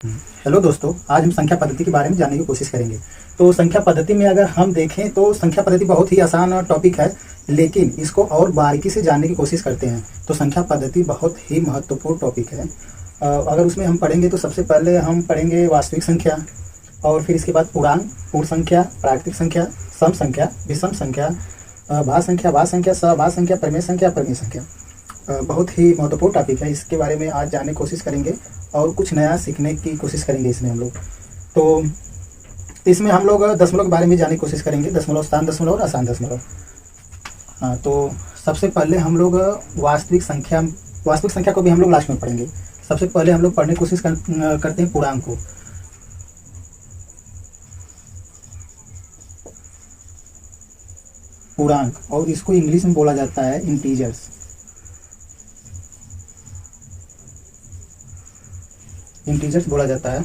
Hello दोस्तों, आज हम संख्या पद्धति के बारे में जानने की कोशिश करेंगे। तो संख्या पद्धति में अगर हम देखें तो संख्या पद्धति बहुत ही आसान टॉपिक है, लेकिन इसको और बारीकी से जानने की कोशिश करते हैं तो संख्या पद्धति बहुत ही महत्वपूर्ण टॉपिक है। अगर उसमें हम पढ़ेंगे तो सबसे पहले हम पढ़ेंगे वास्तविक संख्या, और फिर इसके बाद पूर्णांक, पूर्ण संख्या, प्राकृतिक संख्या, सम संख्या, विषम संख्या, भाज्य संख्या, भाज्य संख्या, सहभाज्य संख्या, परिमेय संख्या, परिमेय संख्या। बहुत ही महत्वपूर्ण टॉपिक है। इसके बारे में आज जानने की कोशिश करेंगे और कुछ नया सीखने की कोशिश करेंगे इसमें हम लोग। तो इसमें हम लोग दशमलव के बारे में जानने की कोशिश करेंगे, दशमलव, स्थान दशमलव और अशांत दशमलव। हाँ, तो सबसे पहले हम लोग वास्तविक संख्या को भी हम लोग लास्ट में पढ़ेंगे। सबसे पहले हम लोग पढ़ने की कोशिश करते हैं पूर्णांक को। पूर्णांक, और इसको इंग्लिश में बोला जाता है इंटीजर्स। इंटीजर्स बोला जाता है।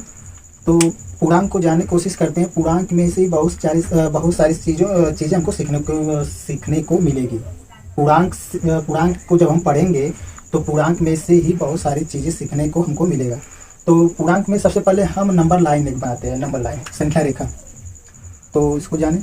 तो पूर्णांक को जानने की कोशिश करते हैं। पूर्णांक में से बहुत सारी चीज़ें हमको सीखने को मिलेगी। पूर्णांक को जब हम पढ़ेंगे तो पूर्णांक में से ही बहुत सारी चीज़ें सीखने को हमको मिलेगा। तो पूर्णांक में सबसे पहले हम नंबर लाइन बनाते हैं, नंबर लाइन, संख्या रेखा। तो इसको जाने।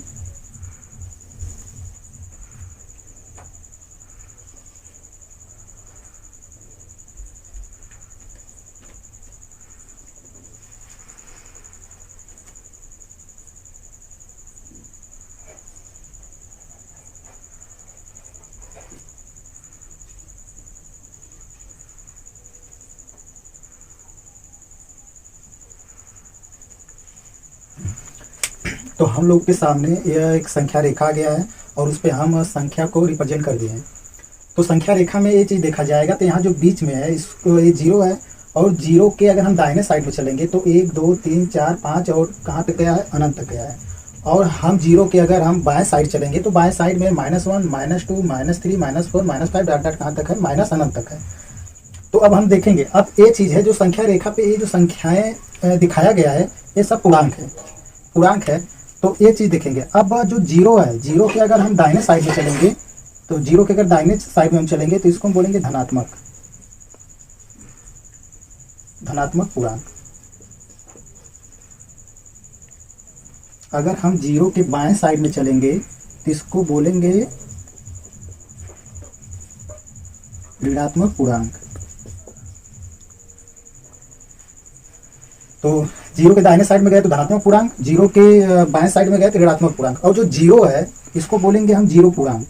तो हम लोग के सामने यह एक संख्या रेखा आ गया है और उस पर हम संख्या को रिप्रेजेंट कर दिए हैं। तो संख्या रेखा में ये चीज़ देखा जाएगा, तो यहाँ जो बीच में है इसको ये जीरो है, और जीरो के अगर हम दाहिने साइड में चलेंगे तो 1 2 3 4 5 और कहाँ तक गया है, अनंत तक गया है। और हम जीरो के अगर हम बाएं साइड चलेंगे तो बाएं साइड में -1 -2 -3 -4 -5 डॉट डॉट कहाँ तक है, माइनस अनंत तक है। तो अब हम देखेंगे, अब ये चीज़ है जो संख्या रेखा पे ये जो संख्याएं दिखाया गया है ये सब पूर्णांक है, पूर्णांक है। तो ये चीज़ देखेंगे। अब जो जीरो है, जीरो के अगर हम दाहिने साइड में चलेंगे तो जीरो के अगर दाहिने साइड में हम चलेंगे तो इसको हम बोलेंगे धनात्मक, धनात्मक पूर्णांक। अगर हम जीरो के बाएं साइड में चलेंगे तो इसको बोलेंगे ऋणात्मक पूर्णांक। तो जीरो के दाहिने साइड में गए तो धनात्मक पूर्णांक, जीरो के बाएं साइड में गए तो ऋणात्मक पूर्णांक। और जो जीरो है इसको बोलेंगे हम जीरो पूर्णांक,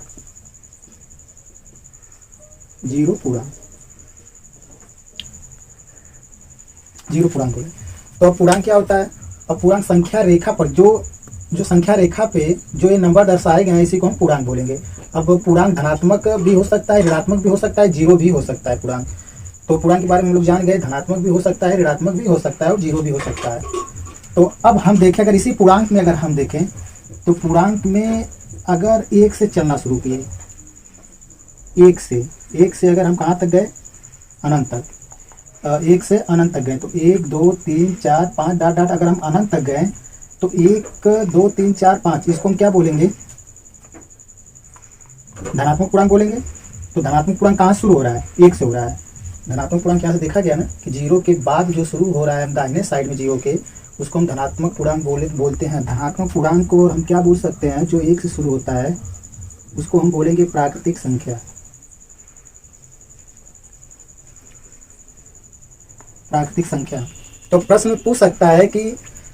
जीरो पूर्णांक, जीरो पूर्णांक बोले। तो अब पूर्णांक क्या होता है? अब पूर्णांक संख्या रेखा पर जो संख्या रेखा पे जो ये नंबर दर्शाए गए हैं इसी को हम पूर्णांक बोलेंगे। अब पूर्णांक धनात्मक भी हो सकता है, ऋणात्मक भी हो सकता है, जीरो भी हो सकता है पूर्णांक। तो पूर्णांक के बारे में हम लोग जान गए, धनात्मक भी हो सकता है, ऋणात्मक भी हो सकता है और जीरो भी हो सकता है। तो अब हम देखें, अगर इसी पूर्णांक में अगर हम देखें तो पूर्णांक में अगर एक से चलना शुरू किए, एक से अगर हम कहाँ तक गए, अनंत तक, एक से अनंत तक गए तो 1 2 3 4 5 डॉट डॉट अगर हम अनंत तक गए तो 1 2 3 4 5 इसको हम क्या बोलेंगे, धनात्मक पूर्णांक बोलेंगे। तो धनात्मक पूर्णांक कहाँ शुरू हो रहा है, एक से हो रहा है। धनात्मक पूर्णांक यहाँ से देखा गया ना कि जीरो के बाद जो शुरू हो रहा है दाहिने साइड में जीरो के, उसको हम धनात्मक पूर्णांक बोलते हैं। धनात्मक पूर्णांक को हम क्या बोल सकते हैं, जो एक से शुरू होता है उसको हम बोलेंगे प्राकृतिक संख्या, प्राकृतिक संख्या। तो प्रश्न पूछ सकता है कि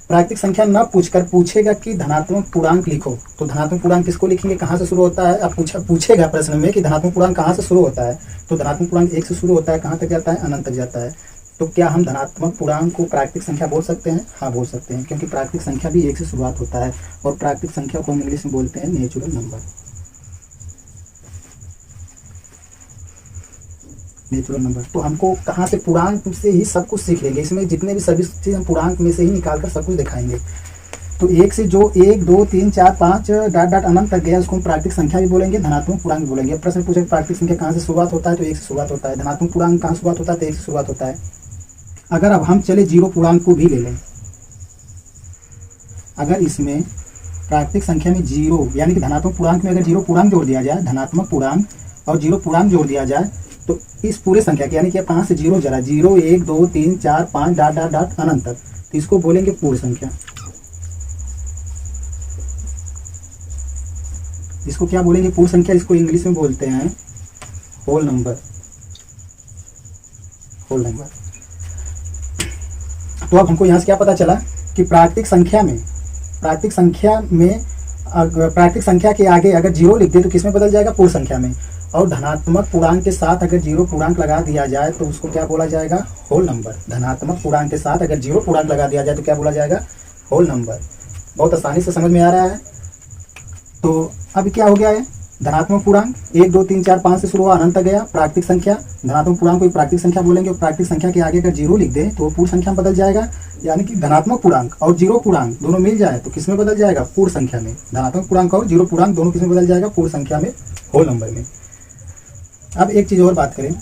प्राकृतिक संख्या न पूछकर पूछेगा कि धनात्मक पूर्णांक लिखो, तो धनात्मक पूर्णांक किसको लिखेंगे, कहाँ से शुरू होता है। अब पूछेगा प्रश्न में कि धनात्मक पूर्णांक कहाँ से शुरू होता है, तो धनात्मक पूर्णांक एक से शुरू होता है, कहाँ तक जाता है, अनंत तक जाता है। तो क्या हम धनात्मक पूर्णांक को प्राकृतिक संख्या बोल सकते हैं? हाँ, बोल सकते हैं, क्योंकि प्राकृतिक संख्या भी एक से शुरुआत होता है और प्राकृतिक संख्या को हम इंग्लिश में बोलते हैं नेचुरल नंबर, नेचुरल नंबर। तो हमको कहाँ से, पूर्णांक से ही सब कुछ सीख लेंगे। इसमें जितने भी सभी चीज़ हम पूर्णांक में से ही निकाल कर सब कुछ दिखाएंगे। तो एक से जो 1 2 3 4 5 डॉट डॉट अनंत तक गया उसको हम प्राकृतिक संख्या भी बोलेंगे, धनात्मक पूर्णांक भी बोलेंगे। प्रश्न पूछे प्राकृतिक संख्या कहाँ से शुरुआत होता है, तो एक से शुरुआत होता है। धनात्मक पूर्णांक कहाँ शुरुआत होता है, तो एक से शुरुआत होता है। अगर अब हम चले जीरो पूर्णांक को भी ले लें, अगर इसमें प्राकृतिक संख्या में जीरो यानी कि धनात्मक पूर्णांक में अगर जीरो पूर्णांक जोड़ दिया जाए, धनात्मक पूर्णांक और जीरो पूर्णांक जोड़ दिया जाए तो इस पूरे संख्या के यानी कि 5 से 0 जरा 0 1 2 3 4 5 डॉट डॉट डॉट अनंत तक, तो इसको बोलेंगे पूर्ण संख्या। इसको क्या बोलेंगे? पूर्ण संख्या। इसको इंग्लिश में बोलते हैं होल नंबर। Whole number. तो अब हमको यहाँ से क्या पता चला कि प्राकृतिक संख्या के आगे अगर 0 लिख दे तो किसमें बदल जाएगा? पूर्ण संख्या में। और धनात्मक पूर्णांक के साथ अगर 0 पूर्णांक लगा दिया जाए तो उसको क्या बोला जाएगा? Whole number. धनात्मक पूर्णांक के साथ अगर 0 पूर्णांक लगा दिया जाए तो क्या बोला जाएगा? Whole number. बहुत आसानी से समझ में आ रहा है। तो अब क्या हो गया है? धनात्मक पूर्णांक 1 2 3 4 5 से शुरू हुआ, अनंत तक गया। प्राकृतिक संख्या, धनात्मक पूर्णांक को प्राकृतिक संख्या बोलेंगे और प्राकृतिक संख्या के आगे अगर 0 लिख दे तो वो पूर्ण संख्या में बदल जाएगा। यानी कि धनात्मक पूर्णांक और 0 पूर्णांक दोनों मिल जाए तो किसमें बदल जाएगा? पूर्ण संख्या में। धनात्मक पूर्णांक और 0 पूर्णांक दोनों किसमें बदल जाएगा? पूर्ण संख्या में, होल नंबर में। अब एक चीज और बात करें।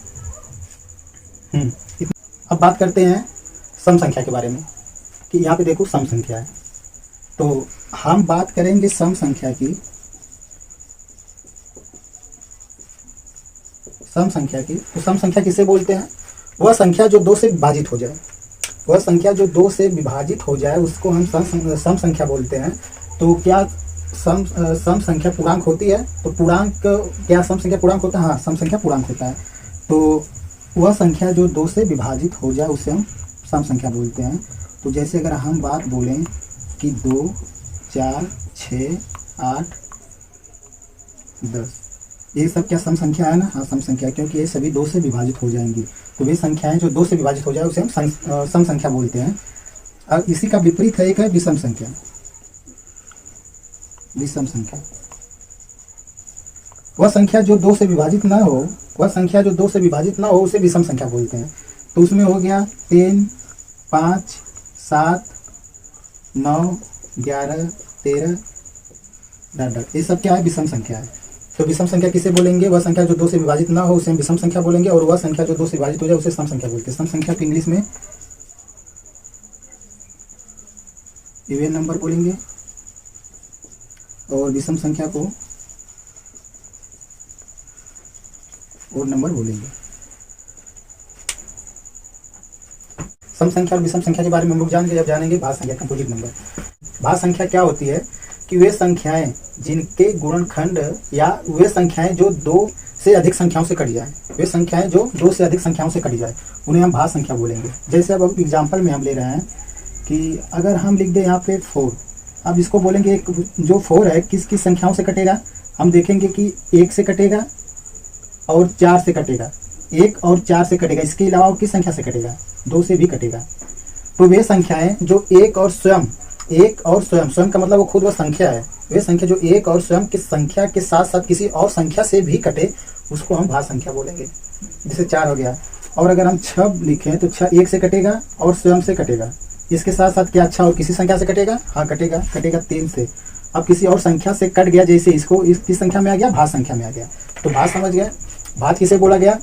अब बात करते हैं सम संख्या के बारे में कि यहाँ पे देखो सम संख्या है। तो हम बात करेंगे सम संख्या की। सम संख्या की, तो सम संख्या किसे बोलते हैं? वह संख्या जो 2 से विभाजित हो जाए। वह संख्या जो 2 से विभाजित हो जाए उसको हम सम संख्या बोलते हैं। तो क्या सम संख्या पूर्णांक होती है? तो पूर्णांक, क्या सम संख्या पूर्णांक होता है? हाँ, सम संख्या पूर्णांक होता है। तो वह संख्या जो 2 से विभाजित हो जाए उसे हम सम संख्या बोलते हैं। तो जैसे अगर हम बात बोलें कि 2 4 6 8 10, ये सब क्या सम संख्या है ना? हाँ, सम संख्या, क्योंकि ये सभी 2 से विभाजित हो जाएंगी। तो वे संख्याएं जो 2 से विभाजित हो जाए उसे हम सम संख्या बोलते हैं। अब इसी का विपरीत है, एक है विषम संख्या। विषम संख्या वह संख्या जो 2 से विभाजित ना हो, उसे विषम संख्या बोलते हैं। तो उसमें हो गया 3 5 7 9 11 13 डॉट, ये सब क्या है? विषम संख्या है। तो विषम संख्या किसे बोलेंगे? वह संख्या जो 2 से विभाजित ना हो उसे हम विषम संख्या बोलेंगे, और वह संख्या जो 2 से विभाजित हो जाए उसे सम संख्या बोलते हैं। सम संख्या को इंग्लिश में इवन नंबर बोलेंगे और विषम संख्या को ओड नंबर बोलेंगे। सम संख्या और विषम संख्या के बारे में हम लोग जान गए। अब जानेंगे भाज्य संख्या, कंपोजिट नंबर। भाज्य संख्या क्या होती है कि वे संख्याएं जिनके गुणनखंड, या वे संख्याएं जो 2 से अधिक संख्याओं से कट जाए, वे संख्याएं जो 2 से अधिक संख्याओं से कट जाए उन्हें हम भाज्य संख्या बोलेंगे। जैसे अब एग्जाम्पल में हम ले रहे हैं कि अगर हम लिख दें यहाँ पे 4, अब इसको बोलेंगे जो 4 है किस किस संख्याओं से कटेगा? हम देखेंगे कि 1 से कटेगा और 4 से कटेगा। 1 और 4 से कटेगा। इसके अलावा किस संख्या से कटेगा? 2 से भी कटेगा। तो वे संख्याएं जो एक और स्वयं का मतलब वो खुद वह संख्या है, वे संख्या जो एक और स्वयं की संख्या के साथ साथ किसी और संख्या से भी कटे उसको हम भाज्य संख्या बोलेंगे। जैसे 4 हो गया। और अगर हम 6 लिखें तो 6 1 से कटेगा और स्वयं से कटेगा। इसके साथ साथ क्या 6 और किसी संख्या से कटेगा? हाँ, कटेगा 3 से। अब किसी और संख्या से कट गया, जैसे इसको किस संख्या में आ गया? भाज्य संख्या में आ गया। तो भाज्य समझ गया। भाज्य किसे बोला गया?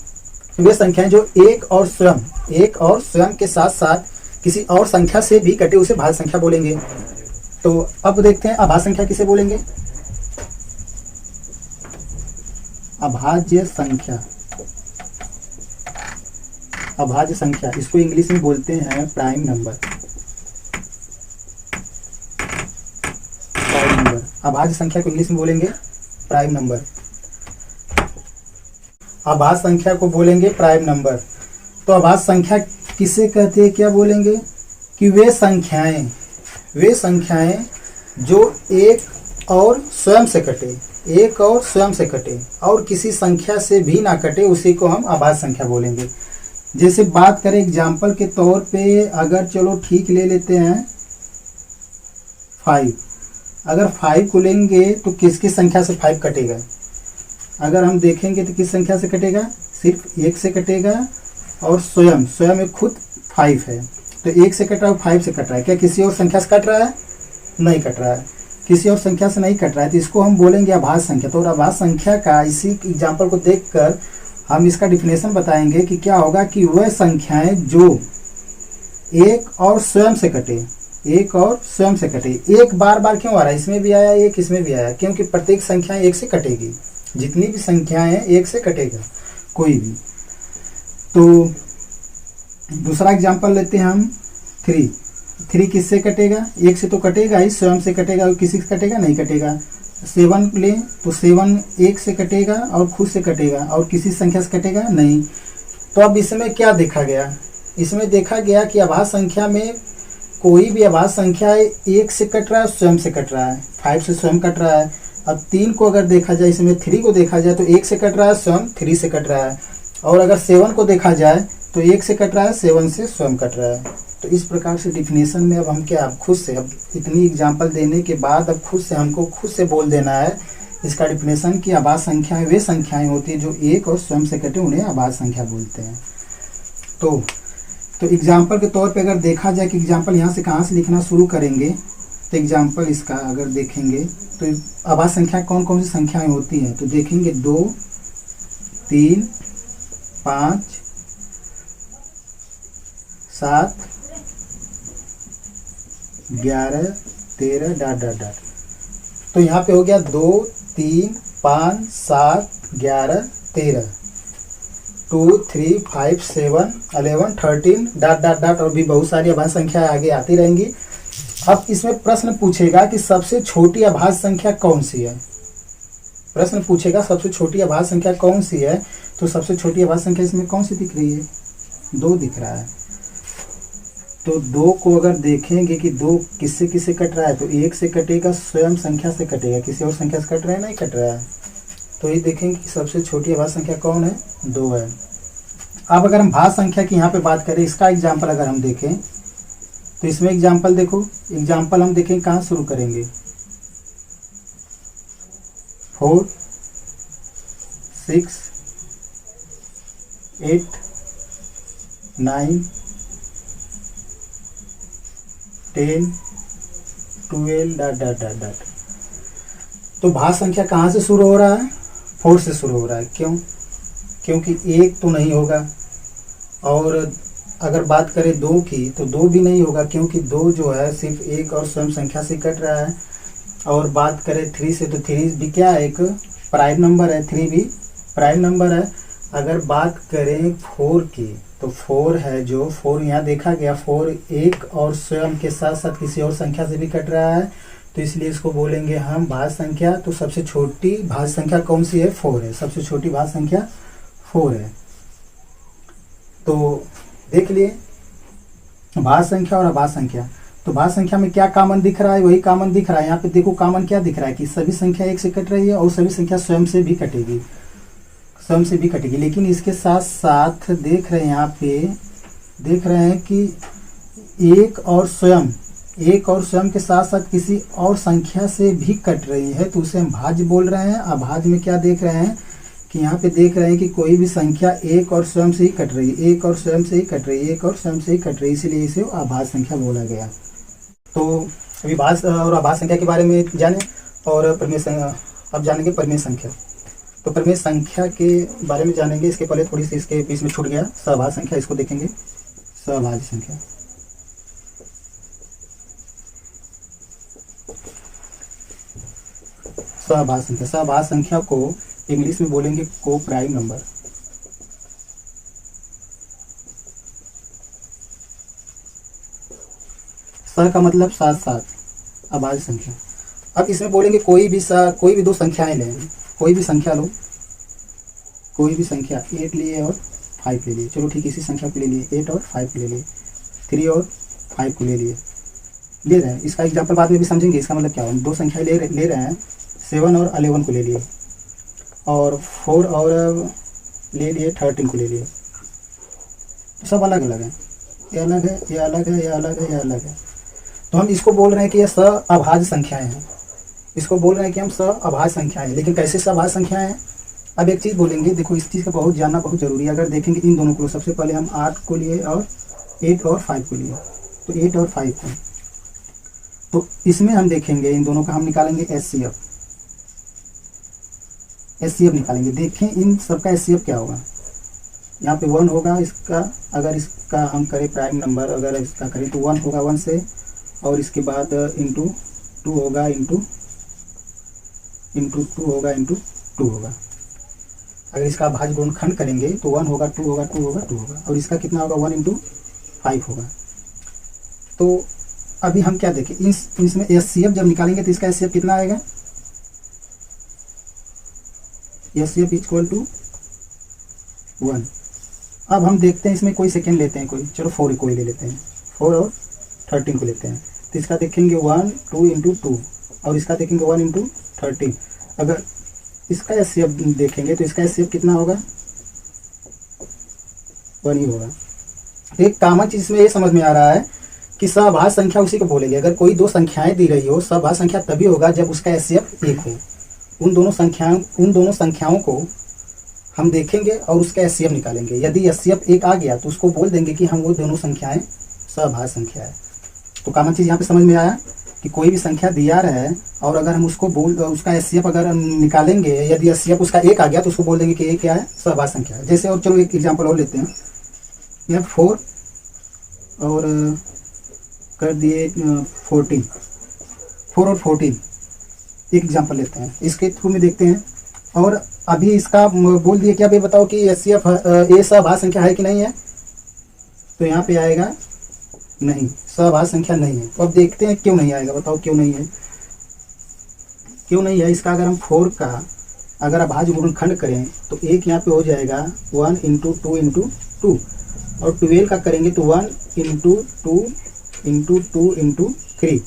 वे संख्याएं जो एक और स्वयं के साथ साथ किसी और संख्या से भी कटे उसे भाज्य संख्या बोलेंगे। तो अब देखते हैं अभाज्य संख्या किसे बोलेंगे? अभाज्य संख्या, इसको इंग्लिश में बोलते हैं प्राइम नंबर। अभाज्य संख्या को इंग्लिश में बोलेंगे प्राइम नंबर। अभाज्य संख्या को बोलेंगे प्राइम नंबर। तो अभाज्य संख्या किसे कहते हैं? क्या बोलेंगे कि वे संख्याएं जो एक और स्वयं से कटे और किसी संख्या से भी ना कटे उसी को हम अभाज्य संख्या बोलेंगे। जैसे बात करें एग्जाम्पल के तौर पे, अगर चलो ठीक ले लेते हैं 5। अगर 5 को लेंगे तो किस संख्या से 5 कटेगा? अगर हम देखेंगे तो किस संख्या से कटेगा? सिर्फ 1 से कटेगा और स्वयं में खुद 5 है तो 1 से कट रहा है, 5 से कट रहा है। क्या किसी और संख्या से कट रहा है? नहीं कट रहा है, किसी और संख्या से नहीं कट रहा है। तो इसको हम बोलेंगे अभाज्य संख्या। तो अभाज्य संख्या का इसी एग्जाम्पल को देखकर हम इसका डिफिनेशन बताएंगे कि क्या होगा कि वह संख्याएं जो एक और स्वयं से कटे। एक बार क्यों आ रहा है? इसमें भी आया, एक इसमें भी आया, क्योंकि प्रत्येक संख्या 1 से कटेगी। जितनी भी संख्याएं 1 से कटेगा कोई भी। तो दूसरा एग्जांपल लेते हैं हम। 3 3 किससे कटेगा? 1 से तो कटेगा ही, स्वयं से कटेगा, और किसी से कटेगा? नहीं कटेगा। 7 लें तो 7 1 से कटेगा और खुद से कटेगा, और किसी संख्या से कटेगा नहीं। तो अब इसमें क्या देखा गया? इसमें देखा गया कि अभाज्य संख्या में कोई भी अभाज्य संख्या 1 से कट रहा है, स्वयं से कट रहा है, 5 से स्वयं कट रहा है। अब 3 को अगर देखा जाए, इसमें 3 को देखा जाए तो 1 से कट रहा है, स्वयं 3 से कट रहा है। और अगर 7 को देखा जाए तो 1 से कट रहा है, 7 से स्वयं कट रहा है। तो इस प्रकार से डिफिनेशन में अब हम क्या, खुद से, अब इतनी एग्जाम्पल देने के बाद अब खुद से हमको खुद से बोल देना है इसका डिफिनेशन कि अभाज्य संख्याएं वे संख्याएं होती है जो 1 और स्वयं से कटे, उन्हें अभाज्य संख्या बोलते हैं। तो एग्जाम्पल के तौर पे अगर देखा जाए कि एग्जाम्पल यहाँ से कहाँ से लिखना शुरू करेंगे, तो एग्जाम्पल इसका अगर देखेंगे तो अभाज्य संख्या कौन कौन सी संख्याएं होती हैं, तो देखेंगे 2 3 5 7 11 13 डॉट डॉट डॉट। तो यहाँ पे हो गया 2 3 5 7 11 13 2 3 5 7 11 13 डॉट डॉट डॉट, और भी बहुत सारी अभाज्य संख्या आगे आती रहेंगी। अब इसमें प्रश्न पूछेगा कि सबसे छोटी अभाज्य संख्या कौन सी है। प्रश्न पूछेगा सबसे छोटी अभाज्य संख्या कौन सी है, तो सबसे छोटी अभाज्य संख्या इसमें कौन सी दिख रही है? 2 दिख रहा है। तो 2 को अगर देखेंगे कि 2 किससे किससे कट रहा है, तो 1 से कटेगा, स्वयं संख्या से कटेगा, किसी और संख्या से कट रहा है? नहीं कट रहा है। तो ये देखेंगे कि सबसे छोटी अभाज्य संख्या कौन है? 2 है। अब अगर हम भाज्य संख्या की यहाँ पे बात करें, इसका एग्जाम्पल अगर हम देखें तो इसमें एग्जाम्पल देखो, एग्जाम्पल हम देखें कहाँ शुरू करेंगे? 4 6 8 9 10 12 डॉट डॉट डॉट डॉट। तो भाज्य संख्या कहाँ से शुरू हो रहा है? 4 से शुरू हो रहा है। क्यों? क्योंकि 1 तो नहीं होगा, और अगर बात करें 2 की तो 2 भी नहीं होगा, क्योंकि 2 जो है सिर्फ 1 और स्वयं संख्या से कट रहा है। और बात करें 3 से, तो 3 भी क्या है? एक प्राइम नंबर है, 3 भी प्राइम नंबर है। अगर बात करें 4 की, तो 4 है जो 4 यहाँ देखा गया, 4 1 और स्वयं के साथ साथ किसी और संख्या से भी कट रहा है, तो इसलिए इसको बोलेंगे हम भाज्य संख्या। तो सबसे छोटी भाज्य संख्या कौन सी है? 4 है। सबसे छोटी भाज्य संख्या 4 है। तो देख लिए भाज्य संख्या और अभाज्य संख्या। तो भाज्य संख्या में क्या कॉमन दिख रहा है? वही कॉमन दिख रहा है। यहाँ पे देखो कॉमन क्या दिख रहा है कि सभी संख्या 1 से कट रही है, और सभी संख्या स्वयं से भी कटेगी, स्वयं से भी कटेगी। लेकिन इसके साथ साथ देख रहे हैं, यहाँ पे देख रहे हैं कि 1 और स्वयं के साथ साथ किसी और संख्या से भी कट रही है, तो उसे हम भाज्य बोल रहे हैं। अभाज्य में क्या देख रहे हैं कि यहाँ पे देख रहे हैं कि कोई भी संख्या 1 और स्वयं से ही कट रही है, 1 और स्वयं से ही कट रही है, 1 और स्वयं से ही कट रही है, इसीलिए इसे अभाज्य संख्या बोला गया। तो अभी भाज्य और अभाज्य संख्या के बारे में जाने, और अब जानेंगे परिमेय संख्या। तो परिमेय संख्या के बारे में जानेंगे, इसके पहले थोड़ी सी इसके बीच में छूट गया सहभाज्य संख्या, इसको देखेंगे। सहभाज्य संख्या, सहभाज्य संख्या, सहभाज्य संख्या को इंग्लिश में बोलेंगे को प्राइम नंबर। सह का मतलब साथ साथ, अभाज्य संख्या। अब इसमें बोलेंगे कोई भी 2 संख्याएं लें, कोई भी संख्या लो, कोई भी संख्या 8 लिए और 5 ले लिए, चलो ठीक इसी संख्या को ले लिए, 8 और 5 ले लिए, 3 और 5 को ले रहे हैं। इसका एग्जाम्पल बाद में भी समझेंगे, इसका मतलब क्या हो। 2 संख्या ले रहे हैं, 7 और 11 को ले लिए, और 4 और ले लिए 13 को ले लिए। सब अलग अलग है, ये अलग है, ये अलग है, ये अलग है, ये अलग है। तो हम इसको बोल रहे हैं कि ये सहअभाज्य संख्याएं हैं, इसको बोल रहे हैं कि हम सहअभाज्य संख्याएं हैं। लेकिन कैसे सहअभाज्य संख्याएं हैं? अब एक चीज़ बोलेंगे, देखो इस चीज़ का बहुत जानना बहुत जरूरी है। अगर देखेंगे इन दोनों को, सबसे पहले हम 8 को लिए और 8 और 5 को लिए, तो 8 और 5 को, तो इसमें हम देखेंगे इन दोनों का हम निकालेंगे एचसीएफ निकालेंगे। देखें इन सबका एचसीएफ क्या होगा। यहाँ पे 1 होगा इसका, अगर इसका हम करें प्राइम नंबर, अगर इसका करें तो 1 होगा 1 से, और इसके बाद इंटू 2 होगा, इंटू 2 होगा, इंटू 2 होगा। अगर इसका भाज्य गुणनखंड करेंगे तो 1 होगा, 2 होगा, 2 होगा, 2 होगा, और इसका कितना होगा 1 इंटू 5 होगा। तो अभी हम क्या देखें, इसमें एचसीएफ जब निकालेंगे तो इसका एचसीएफ कितना आएगा, एचसीएफ इक्वल टू 1। अब हम देखते हैं इसमें कोई सेकेंड लेते हैं, कोई चलो 4 को ही ले लेते हैं, 4 और 13 को लेते हैं। तो इसका देखेंगे 1 2 इंटू 2 और इसका देखेंगे 1 इंटू 13। अगर इसका एचसीएफ देखेंगे तो इसका एचसीएफ कितना होगा, 1 ही होगा। तो एक कॉमन चीज इसमें ये समझ में आ रहा है कि सहभाज्य संख्या उसी को बोलेंगे। अगर कोई दो संख्याएं दी रही हो, सहभाज्य संख्या तभी होगा जब उसका एचसीएफ 1 हो। उन दोनों संख्याओं को हम देखेंगे और उसका एचसीएफ निकालेंगे। यदि एचसीएफ 1 आ गया तो उसको बोल देंगे कि हम वो दोनों संख्याएं सहभाज्य संख्या है। तो कॉमन चीज यहाँ पे समझ में आया कि कोई भी संख्या दिया है और अगर हम उसको उसका एचसीएफ अगर निकालेंगे, यदि एचसीएफ उसका 1 आ गया तो उसको बोल देंगे कि ये क्या है, सहभाज्य संख्या है। जैसे और चलो एक एग्जांपल और लेते हैं, यह 4 और कर दिए 14, 4 और 14 एक एग्जांपल लेते हैं, इसके थ्रू में देखते हैं। और अभी इसका बोल दिए कि आप ये बताओ कि एचसीएफ ये सहभाज्य संख्या है कि नहीं है, तो यहाँ पे आएगा नहीं, सहभाज्य संख्या नहीं है। तो अब देखते हैं क्यों नहीं आएगा, बताओ क्यों नहीं है, क्यों नहीं है। इसका अगर हम 4 का अगर भाज्य गुणनखंड करें तो एक यहाँ पे हो जाएगा 1 इंटू 2 इंटू 2, और 12 का करेंगे तो 1 इंटू 2 इंटू 2 इंटू 3।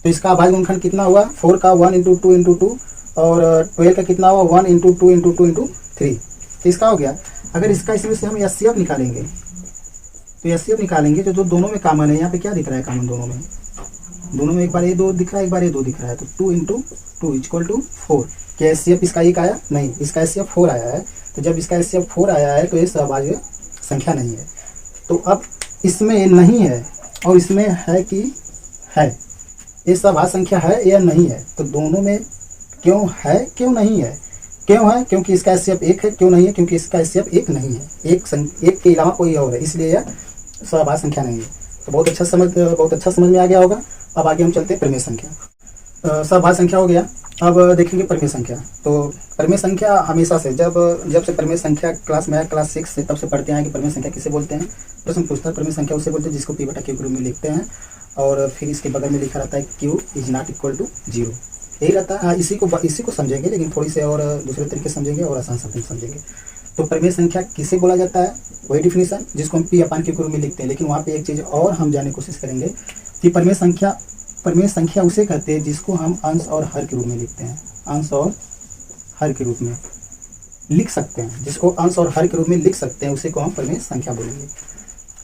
तो इसका भाज्य गुणनखंड कितना हुआ, 4 का 1 इंटू 2 इंटू 2 और 12 का कितना हुआ 1 इंटू 2 इंटू 2 इंटू 3। तो इसका हो गया। अगर इसका इसमें से हम एचसीएफ निकालेंगे तो एचसीएफ निकालेंगे तो जो दोनों में कॉमन है, यहाँ पे क्या दिख रहा है कॉमन दोनों में एक बार ये 2 दिख रहा है, एक बार ये 2 दिख रहा है, तो 2 इंटू 2 इक्वल टू 4। क्या एचसीएफ इसका 1 आया, नहीं, इसका एचसीएफ 4 आया है। तो जब इसका एचसीएफ 4 आया है तो ये सहभाज्य संख्या नहीं है। तो अब इसमें नहीं है और इसमें है कि है, ये सहभाज्य संख्या है या नहीं है। तो दोनों में क्यों है क्यों नहीं है, क्यों है क्योंकि इसका एचसीएफ 1 है, क्यों नहीं है क्योंकि इसका एचसीएफ 1 नहीं है, एक के अलावा कोई और है, इसलिए यह सहभाज्य संख्या नहीं है। तो बहुत अच्छा समझ में आ गया होगा। अब आगे हम चलते हैं परिमेय संख्या। सहभाज्य संख्या हो गया, अब देखेंगे परिमेय संख्या। तो परिमेय संख्या हमेशा से जब से परिमेय संख्या क्लास में आया, क्लास 6 से, तब से पढ़ते हैं कि परिमेय संख्या किसे बोलते हैं। प्रश्न पूछता है परिमेय संख्या उसे बोलते हैं जिसको p/q के रूप में लिखते हैं और फिर इसके बगल में लिखा रहता है q is not equal to 0, यही रहता है। इसी को समझेंगे, लेकिन थोड़ी से और दूसरे तरीके समझेंगे और आसान शब्द समझेंगे। तो परिमेय संख्या किसे बोला जाता है, वही डिफिनीशन जिसको हम p/q के रूप में लिखते हैं। लेकिन वहाँ पे एक चीज़ और हम जानने की कोशिश करेंगे कि परिमेय संख्या उसे कहते हैं जिसको हम अंश और हर के रूप में लिखते हैं, अंश और हर के रूप में लिख सकते हैं, जिसको अंश और हर के रूप में लिख सकते हैं उसे को हम परिमेय संख्या बोलेंगे।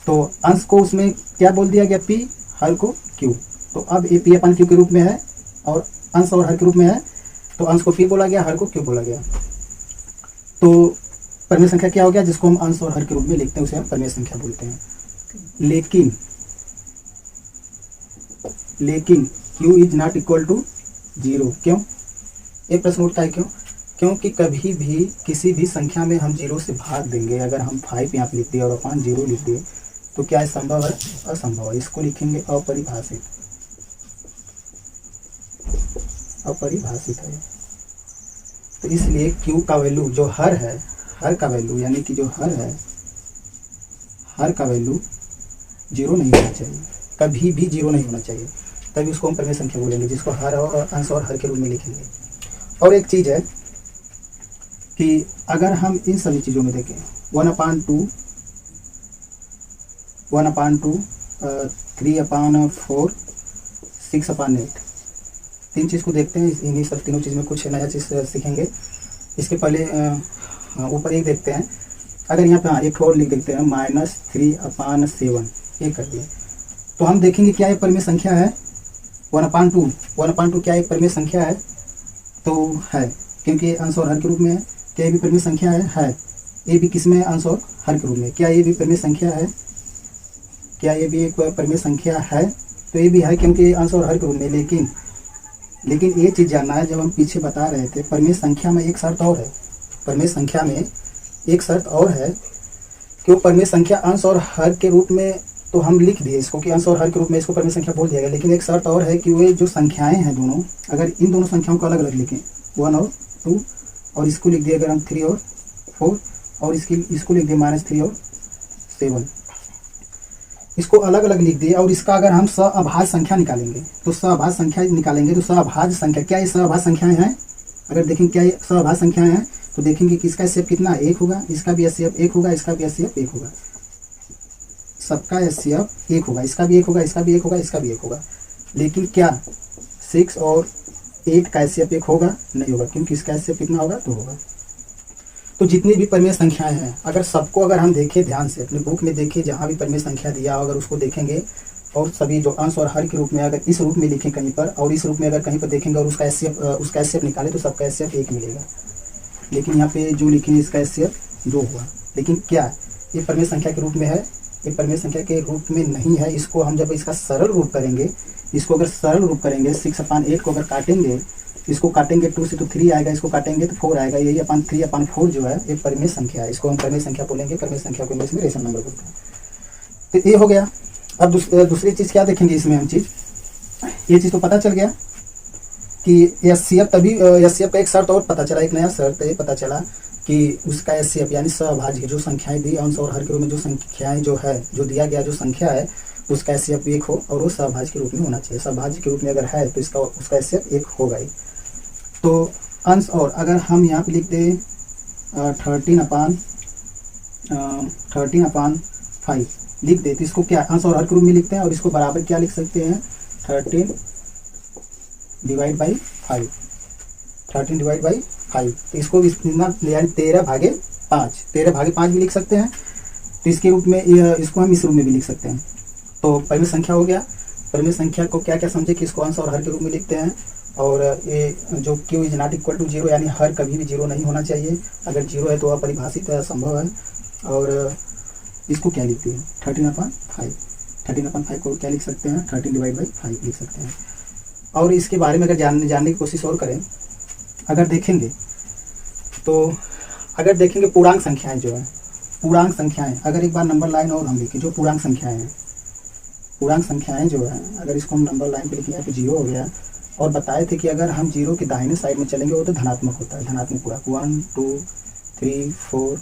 तो अंश को उसमें क्या बोल दिया गया, p, हर को q। तो अब ये p/q के रूप में है और अंश और हर के रूप में है, तो अंश को p बोला गया, हर को q बोला गया। तो परिमेय संख्या क्या हो गया, जिसको हम अंश और हर के रूप में लिखते हैं उसे हम परिमेय संख्या बोलते हैं। लेकिन q is not equal to 0, क्यों, ये प्रश्न उठता है क्यों, क्योंकि कभी भी किसी भी संख्या में हम 0 से भाग देंगे, अगर हम 5 यहाँ पे लिख दिए और अपान 0 लिख दिए तो क्या है, संभव है, असंभव है। इसको लिखेंगे अपरिभाषित है। तो इसलिए q का वैल्यू जो हर है, हर का वैल्यू यानी कि जो हर है, हर का वैल्यू 0 नहीं होना चाहिए, कभी भी 0 नहीं होना चाहिए, तभी उसको हम परिमेय संख्या बोलेंगे, जिसको हर और अंश और हर के रूप में लिखेंगे। और एक चीज़ है कि अगर हम इन सभी चीज़ों में देखें 1/2, 3/4, 6/8, तीन चीज़ को देखते हैं। इन्हीं सब तीनों चीज़ में कुछ नया चीज़ सीखेंगे। इसके पहले ऊपर एक देखते हैं, अगर यहाँ पे एक और लिख देते हैं -3/7, ये कर दिए तो हम देखेंगे क्या ये परिमेय संख्या है, 1/2 क्या एक परिमेय संख्या है, तो है, क्योंकि ये अंश और हर के रूप में है। क्या ये भी परिमेय संख्या है, ये भी किस में, अंश और हर के रूप में। क्या ये भी परिमेय संख्या है, क्या ये भी एक परिमेय संख्या है, तो ये भी है क्योंकि ये अंश और हर के रूप में। लेकिन ये चीज़ जानना है, जब हम पीछे बता रहे थे परिमेय संख्या में एक शर्त और है, परिमेय संख्या में एक शर्त और है कि वो परिमेय संख्या अंश और हर के रूप में, तो हम लिख दिए इसको कि अंश और हर के रूप में इसको परिमेय संख्या बोल दिया गया। लेकिन एक शर्त और है कि वे जो संख्याएं हैं दोनों, अगर इन दोनों संख्याओं को अलग अलग लिखें 1 और 2, और इसको लिख दिया अगर हम 3 और 4 और इसको लिख दिए -3 और 7। इसको अलग अलग लिख दिए। और इसका अगर हम सअभाज्य संख्या निकालेंगे तो सअभाज्य संख्या निकालेंगे तो सअभाज्य संख्या, क्या ये सअभाज्य संख्याएं हैं? अगर देखेंगे क्या ये सअभाज्य संख्याएं हैं तो देखेंगे कि इसका एचसीएफ कितना 1 होगा, इसका भी एचसीएफ 1 होगा, इसका भी एचसीएफ 1 होगा, सबका एचसीएफ 1 होगा, इसका भी 1 होगा, इसका भी 1 होगा, इसका भी 1 होगा। लेकिन क्या 6 और 8 का एचसीएफ 1 होगा? नहीं होगा, क्योंकि इसका एचसीएफ कितना होगा? 2 होगा। तो जितनी भी परिमेय संख्याएं हैं अगर सबको अगर हम देखें ध्यान से, अपने बुक में देखिए, जहाँ भी परिमेय संख्या दिया हो अगर उसको देखेंगे और सभी जो अंश और हर के रूप में अगर इस रूप में लिखें कहीं पर और इस रूप में अगर कहीं पर देखेंगे और उसका एचसीएफ निकाले तो सबका एचसीएफ 1 मिलेगा। लेकिन यहाँ पे जो लिखे हैं इसका एचसीएफ 2 हुआ। लेकिन क्या ये परिमेय संख्या के रूप में है? ये परिमेय संख्या के रूप में नहीं है। इसको हम जब इसका सरल रूप करेंगे, इसको अगर सरल रूप करेंगे 6/8 को अगर काटेंगे, इसको काटेंगे 2 से तो 3 आएगा, इसको काटेंगे तो 4 आएगा। यही 3/4 जो है ये परिमेय संख्या है। इसको हम परिमेय संख्या बोलेंगे। परिमेय संख्या को इंग्लिश में रेशनल नंबर बोलते हैं। तो ये हो गया। अब दूसरी चीज़ क्या देखेंगे इसमें हम चीज़, ये चीज़ तो पता चल गया कि एचसीएफ तभी एचसीएफ का एक शर्त और पता चला, एक नया शर्त ये पता चला कि उसका एचसीएफ यानी सहभाज्य जो संख्याएं दी अंश और हर के रूप में जो संख्याएं जो है जो दिया गया जो संख्या है उसका एचसीएफ 1 हो और वो सहभाज्य के रूप में होना चाहिए। सहभाज्य के रूप में अगर है तो उसका एचसीएफ 1 होगा ही। तो अंश और अगर हम यहाँ पे लिख दें 13/5 लिख दे तो इसको क्या अंश और हर के रूप में लिखते हैं और इसको बराबर क्या लिख सकते हैं 13/5 तो इसको यानी 13/5 भी लिख सकते हैं। तो इसके रूप में इसको हम इस रूप में भी लिख सकते हैं। तो परिमेय संख्या हो गया। परिमेय संख्या को क्या क्या समझे कि इसको अंश और हर के रूप में लिखते हैं और ये जो Q is not equal to 0 यानी हर कभी भी 0 नहीं होना चाहिए। अगर 0 है तो अपरिभाषित असंभव है। और इसको क्या लिखते हैं 13/5 को क्या लिख सकते हैं 13/5 लिख सकते हैं। और इसके बारे में अगर जानने की कोशिश और करें, अगर देखेंगे पूर्णांक संख्याएं जो है पूर्णांक संख्याएं, अगर एक बार नंबर लाइन और हम लिखें जो पूर्णांक संख्याएं जो है अगर इसको हम नंबर लाइन पे लिखें यहाँ पे 0 हो गया और बताए थे कि अगर हम 0 के दाहिने साइड में चलेंगे वो तो धनात्मक होता है। धनात्मक पूर्णांक 1 2 3 4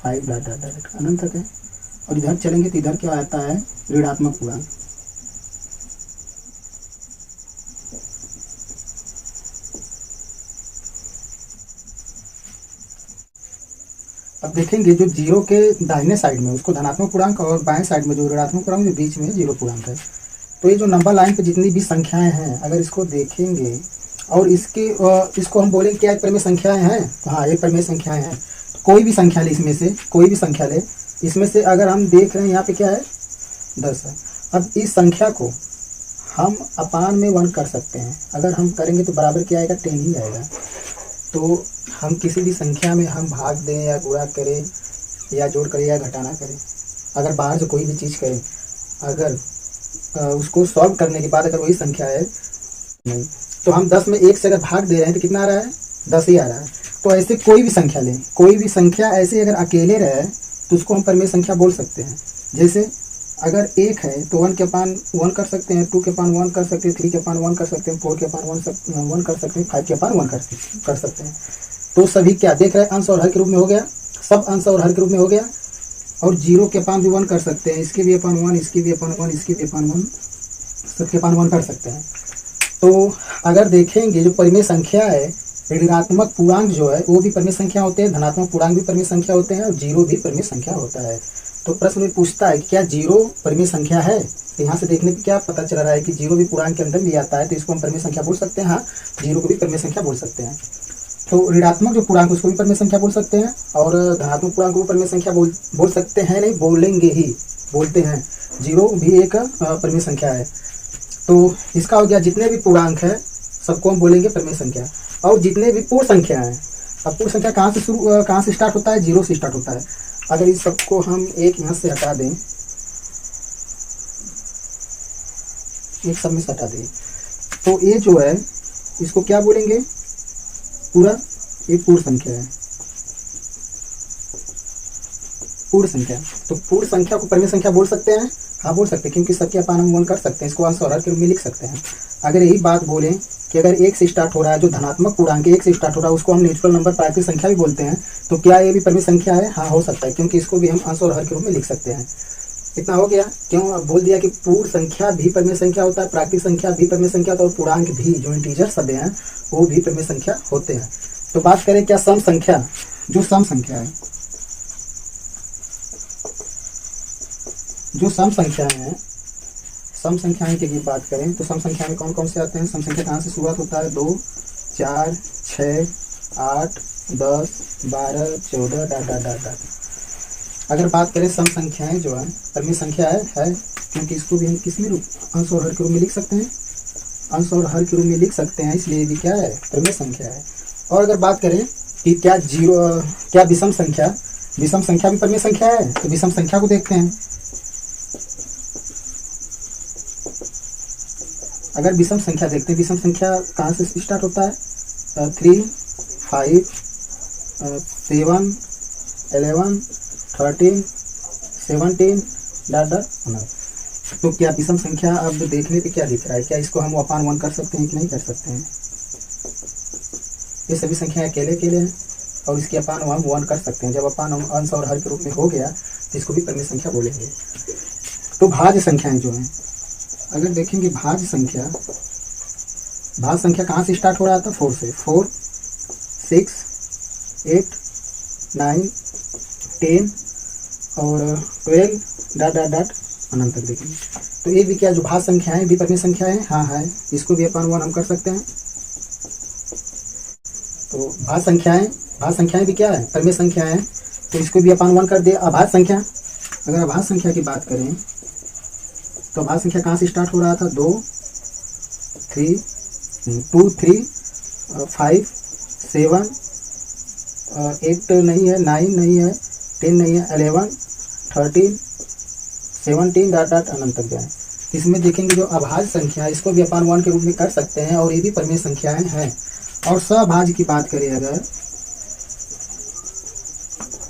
5 अनंत तक है। और इधर चलेंगे तो इधर क्या आता है ऋणात्मक पूर्णांक। अब देखेंगे जो 0 के दाहिने साइड में उसको धनात्मक पूर्णांक और बाएं साइड में जो ऋणात्मक पूर्णांक जो बीच में 0 पूर्णांक है। तो ये जो नंबर लाइन पे जितनी भी संख्याएं हैं अगर इसको देखेंगे और इसको हम बोलेंगे क्या परिमेय संख्याएं हैं। हाँ ये परिमेय संख्याएं हैं। कोई भी संख्या ले इसमें से, कोई भी संख्या ले इसमें से अगर हम देख रहे हैं यहाँ पे क्या है 10 है। अब इस संख्या को हम अपान में 1 कर सकते हैं। अगर हम करेंगे तो बराबर क्या आएगा 10 ही आएगा। तो हम किसी भी संख्या में हम भाग दें या गुणा करें या जोड़ करें या घटाना करें, अगर बाहर से कोई भी चीज़ करें, अगर उसको सॉल्व करने के बाद अगर वही संख्या है नहीं तो हम 10 में 1 से अगर भाग दे रहे हैं तो कितना आ रहा है 10 ही आ रहा है। तो ऐसे कोई भी संख्या लें, कोई भी संख्या ऐसे अगर अकेले रहे तो उसको हम परिमेय संख्या बोल सकते हैं। जैसे अगर 1 है तो 1/1 कर सकते हैं, 2/1 कर सकते हैं, 3/1 कर सकते हैं, 4/1 कर सकते हैं, 5/1 कर सकते हैं। तो सभी क्या देख रहे हैं अंश और हर के रूप में हो गया, सब अंश और हर के रूप में हो गया। और 0/1 कर सकते हैं, इसके भी अपान 1, इसके भी अपान 1, इसके भी अपान 1, सबके अपान 1 कर सकते हैं। तो अगर देखेंगे जो परिमेय संख्या है ऋणात्मक पूर्णांक जो है वो भी परिमेय संख्या होते हैं, धनात्मक पूर्णांक भी परिमेय संख्या होते हैं और 0 भी परिमेय संख्या होता है। तो प्रश्न में पूछता है कि क्या 0 परिमेय संख्या है। तो यहाँ से देखने पे क्या पता चल रहा है कि 0 भी पूर्णांक के अंदर भी आता है। तो इसको हम परिमेय संख्या बोल सकते हैं। हाँ 0 को भी परिमेय संख्या बोल सकते हैं। तो ऋणात्मक जो पूर्णांक उसको भी परिमेय संख्या बोल सकते हैं और धनात्मक पूर्णांक को भी परिमेय संख्या बोल सकते हैं, नहीं बोलेंगे ही, बोलते हैं। 0 भी एक परिमेय संख्या है। तो इसका हो गया जितने भी पूर्णांक है सबको हम बोलेंगे परिमेय संख्या। और जितने भी पूर्ण संख्या हैं, अब पूर्ण संख्या कहाँ से स्टार्ट होता है 0 से स्टार्ट होता है। अगर इस सबको हम एक यहाँ से हटा दें, एक सब में से हटा दें तो ये जो है इसको क्या बोलेंगे पूरा, ये पूर्ण संख्या है, पूर्ण संख्या। तो पूर्ण संख्या को परिमेय संख्या बोल सकते हैं। हाँ बोल सकते हैं क्योंकि सबके अपान हम 1 कर सकते हैं। इसको अंश और हर के रूप में लिख सकते हैं। अगर यही बात बोलें कि अगर 1 से स्टार्ट हो रहा है, जो धनात्मक पूर्णांक 1 से स्टार्ट हो रहा है उसको हम नेचुरल नंबर प्राकृतिक संख्या भी बोलते हैं, तो क्या ये भी परिमेय संख्या है? हाँ, हो सकता है, क्योंकि इसको भी हम अंश और हर के रूप में लिख सकते हैं। इतना हो गया। क्यों बोल दिया कि पूर्ण संख्या भी परिमेय संख्या होता है, प्राकृतिक संख्या भी परिमेय संख्या होता है, और पूर्णांक भी, जो इंटीजर शब्द हैं वो भी परिमेय संख्या होते हैं। तो बात करें क्या सम संख्या, जो सम संख्या है, जो सम संख्याएं हैं, सम संख्याएं की बात करें तो सम संख्या में कौन कौन से आते हैं? सम संख्या कहाँ से शुरुआत होता है? 2, 4, 6, 8, 10, 12, 14 डॉट डॉट डॉट डॉट। अगर बात करें सम संख्याएं जो है परिमेय संख्या है, क्योंकि इसको भी हम किस में रूप, अंश और हर के रूप में लिख सकते हैं, अंश और हर के रूप में लिख सकते हैं, इसलिए भी क्या है? परिमेय संख्या है। और अगर बात करें कि क्या विषम संख्या, विषम संख्या भी परिमेय संख्या है, तो विषम संख्या को देखते हैं। अगर विषम संख्या देखते हैं, विषम संख्या कहाँ से स्टार्ट होता है? 3, 5, 7, 11, 13, 17 डॉट डॉट। तो क्या विषम संख्या अब देखने पे क्या दिख रहा है? क्या इसको हम अपान 1 कर सकते हैं कि नहीं कर सकते हैं? ये सभी संख्याएं अकेले अकेले हैं और इसके अपान हम 1 कर सकते हैं। जब अपान अंश और हर के रूप में हो गया तो इसको भी परिमेय संख्या बोलेंगे। तो भाज्य संख्याएं जो हैं, अगर देखेंगे भाज्य संख्या कहाँ से स्टार्ट हो रहा था? 4 से। 4, 6, 8, 9, 10 और 12 डॉट डॉट डॉट अनंत तक देखेंगे। तो ये भी क्या, जो भाज्य संख्याएं भी परिमेय संख्याएं? हाँ है, इसको भी अपन 1 हम कर सकते हैं। तो भाज्य संख्याएं भी क्या है? परिमेय संख्याएं, तो इसको भी अपन 1 कर दिया। अभाज्य संख्या, अगर अभाज्य संख्या की बात करें तो अभाज्य संख्या कहाँ से स्टार्ट हो रहा था? 2, 3, 5, 7, 8 नहीं है, 9 नहीं है, 10 नहीं है, 11, 13, 17 डॉट डॉट अनंत तक जाए। इसमें देखेंगे जो अभाज्य संख्या है इसको भी अपन 1 के रूप में कर सकते हैं और ये भी परिमेय संख्याएं हैं। और सभाज्य की बात करें, अगर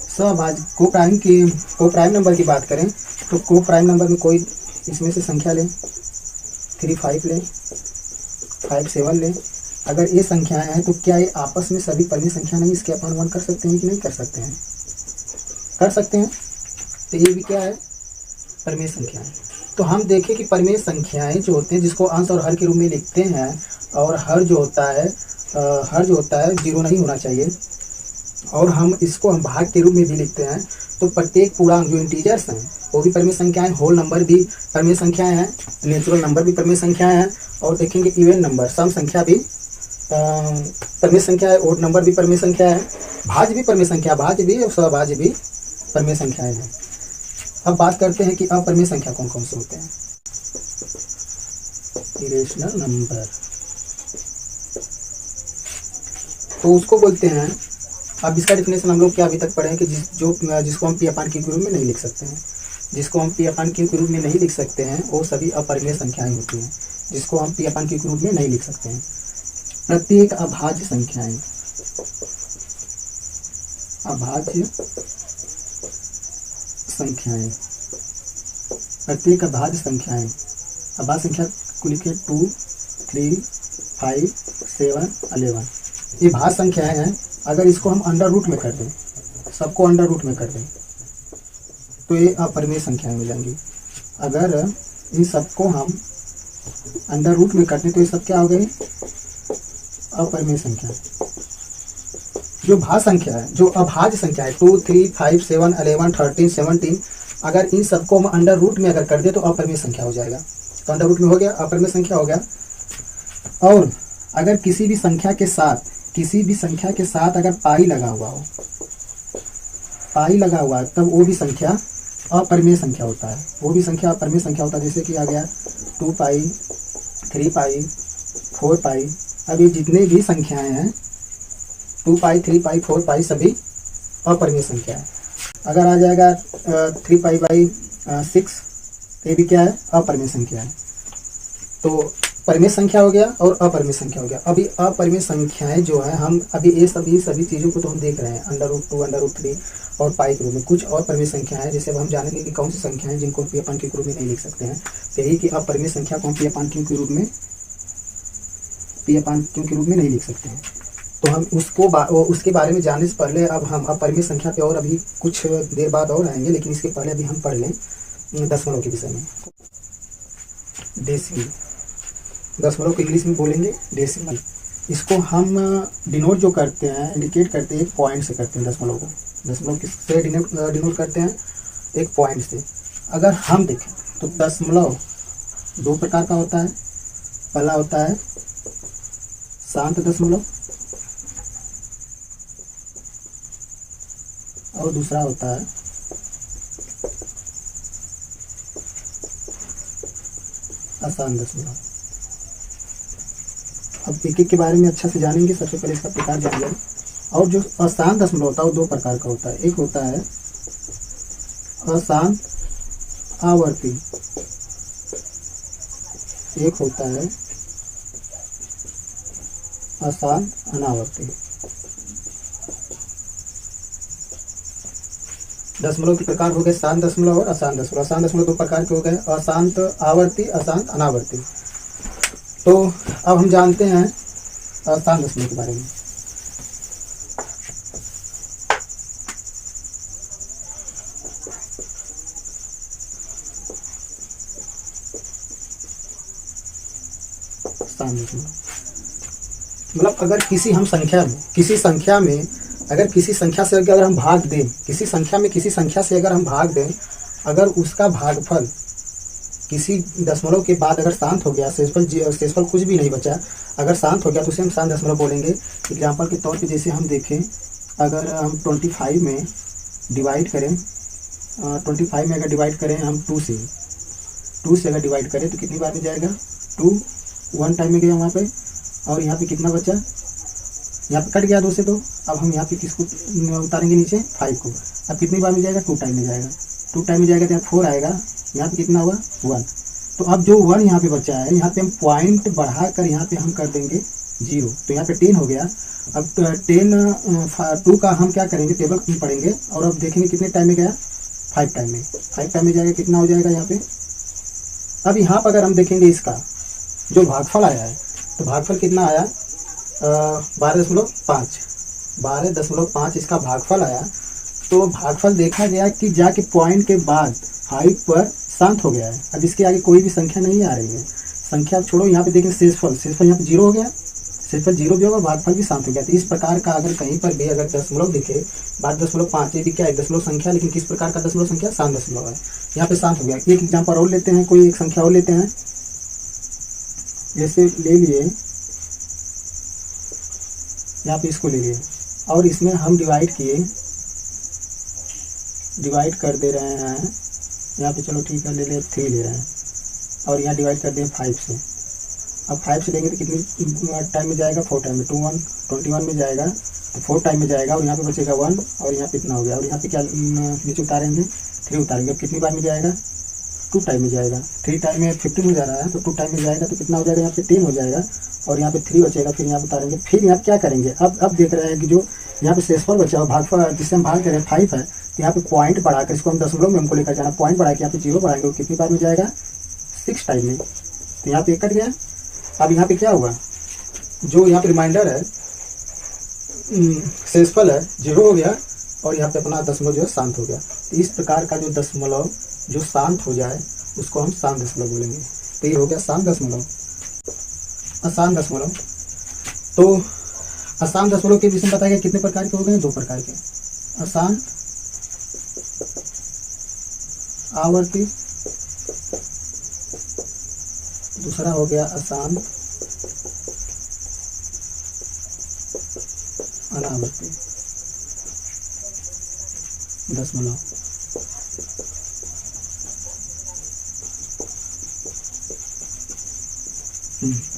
सभाज्य को प्राइम नंबर की बात करें तो को प्राइम नंबर में कोई इसमें से संख्या लें, 3, 5 लें, 5, 7 लें। अगर ये संख्याएं हैं तो क्या ये आपस में सभी परिमेय संख्या नहीं, इसके अपन 1 कर सकते हैं कि नहीं कर सकते हैं? कर सकते हैं। तो ये भी क्या है? परिमेय संख्याएं। तो हम देखें कि परिमेय संख्याएं जो होते हैं जिसको अंश और हर के रूप में लिखते हैं, और हर जो होता है 0 नहीं होना चाहिए, और हम इसको हम भाग के रूप में भी लिखते हैं। तो प्रत्येक पूर्णांक जो इंटीजर्स हैं वो भी परिमेय संख्याएं, होल नंबर भी परिमेय संख्याएं हैं, नेचुरल नंबर भी परिमेय संख्याएं हैं, और देखेंगे इवन नंबर सम संख्या भी परिमेय संख्या है, ओड नंबर भी परिमेय संख्या है, भाज्य भी परिमेय संख्या, भाज्य भी और सभाज्य भी परिमेय संख्याएं हैं। अब बात करते हैं कि अपरिमेय संख्या कौन कौन से होते हैं। इरेशनल नंबर, तो उसको बोलते हैं, अब इसका डिफिनेशन हम लोग क्या अभी तक पढ़े हैं कि जिसको हम पी अपान क्यू के रूप में नहीं लिख सकते हैं, जिसको हम पी अपान क्यू के रूप में नहीं लिख सकते हैं वो सभी अपरिमेय संख्याएं होती हैं, जिसको हम पी अपान क्यू के रूप में नहीं लिख सकते हैं। प्रत्येक अभाज्य संख्याएं, अभाज्य संख्याएं, प्रत्येक अभाज्य संख्याएं, अभाज्य संख्या को लिखे 2, 3, 5, 7, 11, ये भाज्य संख्याएं हैं। अगर इसको हम अंडर रूट में कर दें, सबको अंडर रूट में कर दें तो ये अपरिमेय संख्याएं हो जाएंगी। अगर इन सबको हम अंडर रूट में कर दें तो ये सब क्या हो गई? अपरिमेय संख्या। जो भाज्य संख्या है, जो अभाज्य संख्या है 2, 3, 5, 7, 11, 13, 17, अगर इन सबको हम अंडर रूट में अगर कर दे तो अपरिमेय संख्या हो जाएगा। तो अंडर रूट में हो गया, अपरिमेय संख्या हो गया। और अगर किसी भी संख्या के साथ अगर पाई लगा हुआ हो, तब वो भी संख्या अपरिमेय संख्या होता है, वो भी संख्या अपरिमेय संख्या होता है। जैसे कि आ गया 2 पाई, 3 पाई, 4 पाई। अब ये जितने भी संख्याएं हैं 2 पाई, 3 पाई, 4 पाई सभी अपरिमेय संख्या है। अगर आ जाएगा 3 पाई बाई 6, ये भी क्या है? अपरिमेय संख्या है। तो परिमेय संख्या हो गया और अपरिमेय संख्या हो गया। अभी अपरिमेय संख्याएं जो है, हम अभी ये सभी चीज़ों को तो हम देख रहे हैं, अंडर रूट 2, अंडर रूट 3 और पाई के रूप में। कुछ और परिमेय संख्याएं हैं जैसे अब हम जानेंगे कि कौन सी संख्याएं जिनको पी अपान क्यू के रूप में नहीं लिख सकते हैं। तो यही कि अपरिमेय संख्या को हम पी अपान क्यू के रूप में p अपान q के रूप में नहीं लिख सकते हैं। तो हम उसके बारे में जानने से पहले अब परिमेय संख्या पे और अभी कुछ देर बाद और आएंगे, लेकिन इसके पहले अभी हम पढ़ लें दशमलव के विषय में। डेसिमल, दशमलव को इंग्लिश में बोलेंगे डेसिमल। इसको हम डिनोट जो करते हैं, इंडिकेट करते हैं एक पॉइंट से करते हैं। दशमलव को, दशमलव किससे डिनोट करते हैं? एक पॉइंट से। अगर हम देखें तो दशमलव दो प्रकार का होता है। पहला होता है शांत दशमलव और दूसरा होता है अशांत दशमलव। अब एक एक के बारे में अच्छा से जानेंगे। सबसे पहले इसका प्रकार जानिए। और जो अशांत दशमलव होता है वो दो प्रकार का होता है। एक होता है अशांत आवर्ती, एक होता है अशांत अनावर्ती। दशमलव के प्रकार हो गए शांत दशमलव और अशांत दशमलव। अशांत दशमलव दो प्रकार के हो गए, अशांत आवर्ती, अशांत अनावर्ती। तो अब हम जानते हैं अशांत दशमलव के बारे में। शांत दशमलव मतलब अगर किसी संख्या में अगर किसी संख्या से अगर हम भाग दें, किसी संख्या से अगर हम भाग दें, अगर उसका भागफल किसी दशमलव के बाद अगर शांत हो गया, शेषफल कुछ भी नहीं बचा, अगर शांत हो गया तो उसे हम शांत दशमलव बोलेंगे। एग्जाम्पल के तौर पे जैसे हम देखें, अगर हम 25 में डिवाइड करें, 25 में अगर डिवाइड करें हम 2 से अगर डिवाइड करें तो कितनी बार में जाएगा? 2 1 टाइम में गया वहाँ पे, और यहाँ पे कितना बचा? यहाँ पे कट गया 2 से। तो अब हम यहाँ पे किसको उतारेंगे नीचे? 5 को। अब कितनी बार में जाएगा? 2 टाइम में जाएगा। 2 टाइम में जाएगा तो यहाँ 4 आएगा। यहाँ पे कितना हुआ? 1। तो अब जो 1 यहाँ पे बचा है, यहाँ पे हम पॉइंट बढ़ाकर यहाँ पे हम कर देंगे 0। तो यहाँ पे 10 हो गया। अब 2 का हम क्या करेंगे? टेबल में पढ़ेंगे और अब देखेंगे कितने टाइम में गया? 5 टाइम में। 5 टाइम में जाएगा, कितना हो जाएगा यहाँ पे? अब यहाँ पर अगर हम देखेंगे इसका जो भागफल आया है, तो भागफल कितना आया? 12.5 12.5 इसका भागफल आया। तो भागफल देखा गया कि जाके पॉइंट के बाद 5 पर शांत हो गया है। अब इसके आगे कोई भी संख्या नहीं आ रही है। संख्या छोड़ो, यहाँ पे देखें शेषफल यहाँ पे 0 हो गया। शेषफल 0 भी होगा, भागफल भी शांत हो गया। तो इस प्रकार का अगर कहीं पर भी अगर दशमलव दिखे, 12.5 ये भी क्या है? दशमलव संख्या, लेकिन किस प्रकार का दशमलव संख्या? शांत दशमलव है। यहाँ पे शांत हो गया। एक एग्जाम्पल और लेते हैं, कोई एक संख्या और लेते हैं। जैसे ले लिए, यहाँ पे इसको ले लिए और इसमें हम डिवाइड कर दे रहे हैं। यहाँ पे चलो ठीक है, ले ले 3 ले रहे हैं और यहाँ डिवाइड कर दें 5 से। अब 5 से लेंगे तो कितनी टाइम में जाएगा? 4 टाइम में। 21 में जाएगा तो 4 टाइम में जाएगा, और यहाँ पे बचेगा 1, और यहाँ पे इतना हो गया। और यहाँ पे क्या नीचे उतारेंगे? 3 उतारेंगे। अब कितनी बार में जाएगा? 2 टाइम में जाएगा। 3 टाइम में 15 हो जा रहा है, तो 2 टाइम में जाएगा तो कितना हो जाएगा? यहाँ पे 10 हो जाएगा, और यहाँ पे 3 बचेगा। फिर यहाँ पे उतारेंगे। फिर यहाँ पे क्या करेंगे? अब देख रहे हैं कि जो यहाँ पे शेषफल बचा हुआ भागफल जिससे हम भाग करें 5 है, तो यहाँ पे पॉइंट बढ़ाकर इसको हम दशमलव में हमको लेकर जाना। पॉइंट बढ़ा के यहाँ पे 0 बढ़ाएंगे, कितनी बार में जाएगा? 6 टाइम में। तो यहाँ पे कट गया। अब यहाँ पे क्या हुआ? जो यहाँ पे रिमाइंडर है, शेषफल है, 0 हो गया, और यहाँ पे अपना दशमलव जो है शांत हो गया। तो इस प्रकार का जो दशमलव जो शांत हो जाए उसको हम शांत दशमलव बोलेंगे। तो ये हो गया शांत दशमलव। अशांत दशमलव, तो अशांत दशमलव के विषय में बताया गया कितने प्रकार के हो गए? 2 प्रकार के, अशांत आवर्ती, दूसरा हो गया अशांत अनावर्ती दशमलव।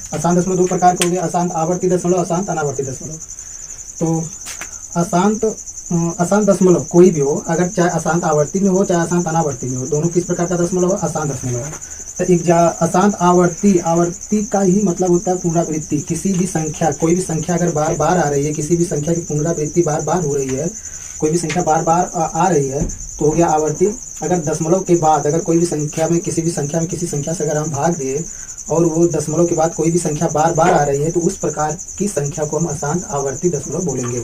अशांत दशमलव 2 प्रकार के हो गए, अशांत आवर्ती दशमलव, अशांत अनावर्ती दशमलव। तो अशांत दशमलव कोई भी हो, अगर चाहे अशांत आवर्ती में हो चाहे अशांत अनावर्ती में हो, दोनों किस प्रकार का दशमलव है? अशांत दशमलव है। तो एक अशांत आवर्ती का ही मतलब होता है पुनरावृत्ति। किसी भी संख्या, कोई भी संख्या अगर बार बार आ रही है, किसी भी संख्या की पुनरावृत्ति बार बार हो रही है, कोई भी संख्या बार बार आ रही है तो हो गया आवर्ती। अगर दशमलव के बाद अगर कोई भी संख्या में किसी संख्या से अगर हम भाग दिए और वो दशमलव के बाद कोई भी संख्या बार बार आ रही है तो उस प्रकार की संख्या को हम अशांत आवर्ती दशमलव बोलेंगे।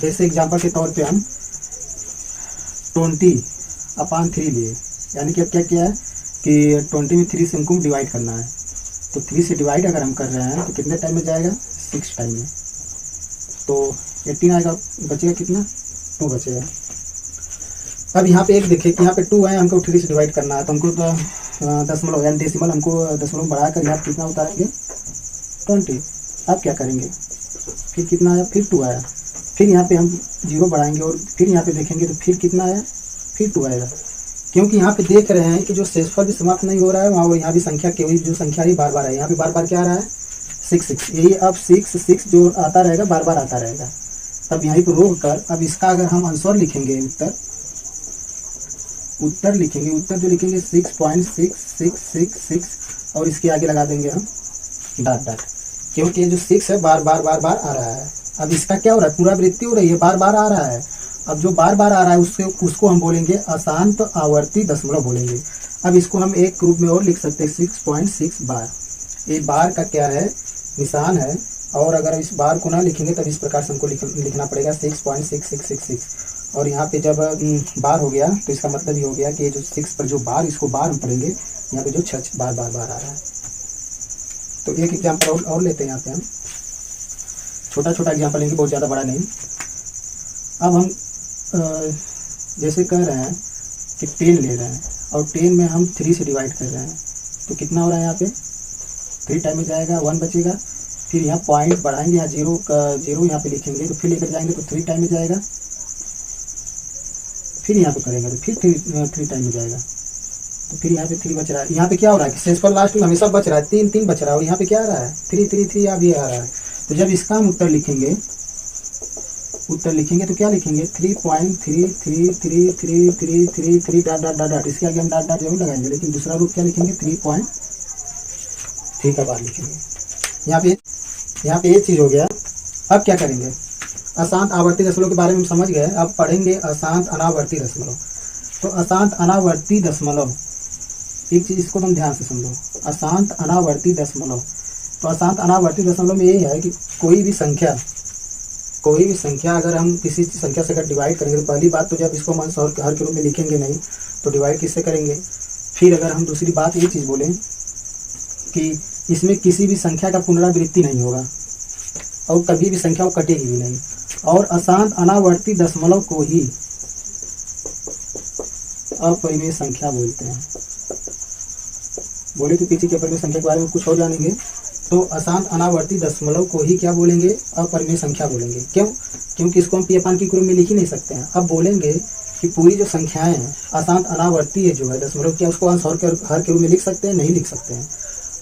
जैसे एग्जाम्पल के तौर पे हम 20/3 लिए, यानी कि अब क्या किया है कि 20 में 3 से हमको डिवाइड करना है, तो 3 से डिवाइड अगर हम कर रहे हैं तो कितने टाइम में जाएगा, 6 टाइम में। तो 18 आएगा, बचेगा कितना, 2 बचेगा। अब यहाँ पे एक देखिए कि यहाँ पे 2 है, हमको 3 से डिवाइड करना है, तो हमको दशमलव यानी डेसिमल हमको दशमलव बढ़ाकर यहाँ कितना उतारेंगे, 20। अब क्या करेंगे, फिर कितना आया, फिर 2 आया, फिर यहाँ पे हम 0 बढ़ाएंगे और फिर यहाँ पे देखेंगे तो फिर कितना आया, फिर 2 आएगा। क्योंकि यहाँ पे देख रहे हैं कि जो शेषफल भी समाप्त नहीं हो रहा है वहाँ, और यहाँ भी संख्या केवल जो संख्या ही बार बार है, यहाँ पे बार बार क्या आ रहा है, 6 यही। अब 6 जो आता रहेगा बार बार आता रहेगा। अब यहीं पर रोक कर अब इसका अगर हम आंसर लिखेंगे, उत्तर लिखेंगे, उत्तर जो लिखेंगे 6.6666 और इसके आगे लगा देंगे हम डॉट, क्योंकि ये जो 6 है बार बार आ रहा है। अब इसका क्या हो रहा है, पुनरावृत्ति हो रही है, बार बार आ रहा है। अब जो बार बार आ रहा है उसको हम बोलेंगे अशांत आवर्ती दशमलव बोलेंगे। अब इसको हम एक रूप में और लिख सकते हैं 6.6 बार। ये बार का क्या है, निशान है, और अगर इस बार को ना लिखेंगे तब इस प्रकार से हमको लिखना पड़ेगा 6.6666। और यहाँ पे जब बार हो गया तो इसका मतलब ये हो गया कि ये जो 6 पर जो बार, इसको बार हम पढ़ेंगे, यहाँ पे जो 6 बार आ रहा है। तो एक एग्जाम्पल और लेते हैं, यहाँ पे हम छोटा छोटा एग्जाम्पल लेंगे, बहुत ज़्यादा बड़ा नहीं। अब हम जैसे कह रहे हैं कि 10 ले रहे हैं और 10 में हम 3 से डिवाइड कर रहे हैं, तो कितना हो रहा है, यहाँ पे 3 टाइम में जाएगा, 1 बचेगा। फिर यहाँ पॉइंट बढ़ाएंगे, यहाँ 0 यहाँ पे लिखेंगे, तो फिर लेकर जाएंगे तो 3 टाइम में जाएगा। फिर यहाँ पे करेंगे तो फिर 3 टाइम में जाएगा, तो फिर यहाँ पे 3 बच रहा है। यहाँ पे क्या हो रहा है कि शेषफल लास्ट में हमेशा बच रहा है, 3 बच रहा है, और यहाँ पे क्या आ रहा है, 3 अभी आ रहा है। तो जब इसका हम उत्तर लिखेंगे तो क्या लिखेंगे, 3.333333 डॉट, इसके आगे हम डॉट जरूर लगाएंगे, लेकिन दूसरा रूप क्या लिखेंगे, 3.3 का बार लिखेंगे। यहाँ पे एक चीज हो गया। अब क्या करेंगे, अशांत आवर्ती दशमलव के बारे में हम समझ गए। अब पढ़ेंगे अशांत अनावर्ती दशमलव। तो अशांत अनावर्ती दशमलव, एक चीज इसको तुम ध्यान से समझो, अशांत अनावर्ती दशमलव। तो अशांत अनावर्ती दशमलव में यही है कि कोई भी संख्या अगर हम किसी संख्या से अगर डिवाइड करेंगे, तो पहली बात तो जब इसको हम अंश हर के रूप में लिखेंगे नहीं, तो डिवाइड किससे करेंगे। फिर अगर हम दूसरी बात ये चीज़ बोलें कि इसमें किसी भी संख्या का पुनरावृत्ति नहीं होगा और कभी भी संख्या कटेगी भी नहीं। और अशांत अनावर्ती दशमलव को ही अपरिमेय संख्या बोलते हैं। बोले तो पीछे की अपरिमेय संख्या के बारे में कुछ और जानेंगे। तो अशांत अनावर्ती दशमलव को ही क्या बोलेंगे, अपरिमेय संख्या बोलेंगे। क्यों, क्योंकि इसको हम P/Q के रूप में लिख ही नहीं सकते हैं। अब बोलेंगे कि पूरी जो संख्याएं हैं अशांत अनावर्ती है जो है दशमलव, क्या उसको अंश और हर के रूप में लिख सकते हैं, नहीं लिख सकते हैं।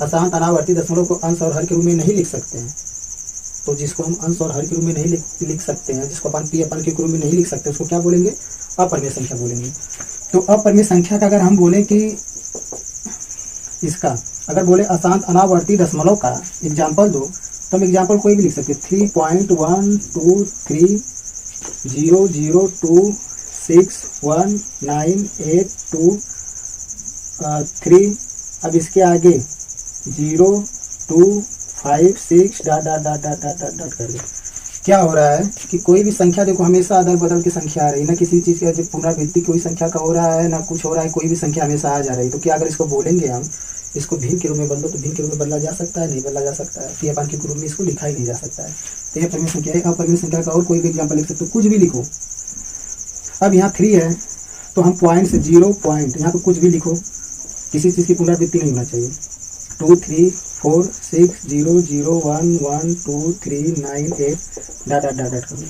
अशांत अनावर्ती दशमलव को अंश और हर के रूप में नहीं लिख सकते हैं। तो जिसको हम अंश और हर के रूप में नहीं लिख सकते हैं, जिसको अपन P/Q के रूप में नहीं लिख सकते, उसको क्या बोलेंगे, अपरिमेय संख्या बोलेंगे। तो अपरिमेय संख्या का अगर हम बोले कि इसका अगर बोले अशांत अनावर्ती दशमलव का एग्जाम्पल दो, तो हम एग्जाम्पल कोई भी लिख सकते हैं, 3.12300261982 अब इसके आगे 0256 डॉट कर दे। क्या हो रहा है कि कोई भी संख्या देखो हमेशा अदल बदल की संख्या आ रही है, ना किसी चीज़ का जब पुनरावृत्ति कोई संख्या का हो रहा है, ना कुछ हो रहा है, कोई भी संख्या हमेशा आ जा रही है। तो क्या अगर इसको बोलेंगे हम इसको भिन्न के रूप में बदलो, तो भिन्न के रूप में बदला जा सकता है, नहीं बदला जा सकता है। P/Q के रूप में इसको लिखा ही नहीं जा सकता है। तो ये अपरिमेय संख्या है। अपरिमेय संख्या का और कोई भी एग्जाम्पल लिख सकते हो, कुछ भी लिखो। अब यहाँ 3 है तो हम पॉइंट से 0 पॉइंट यहाँ पर कुछ भी लिखो, किसी चीज़ की पुनरावृत्ति नहीं होना चाहिए। 2 3 4 6 0 0 1 1 2 3 9 8 डॉट कर दो,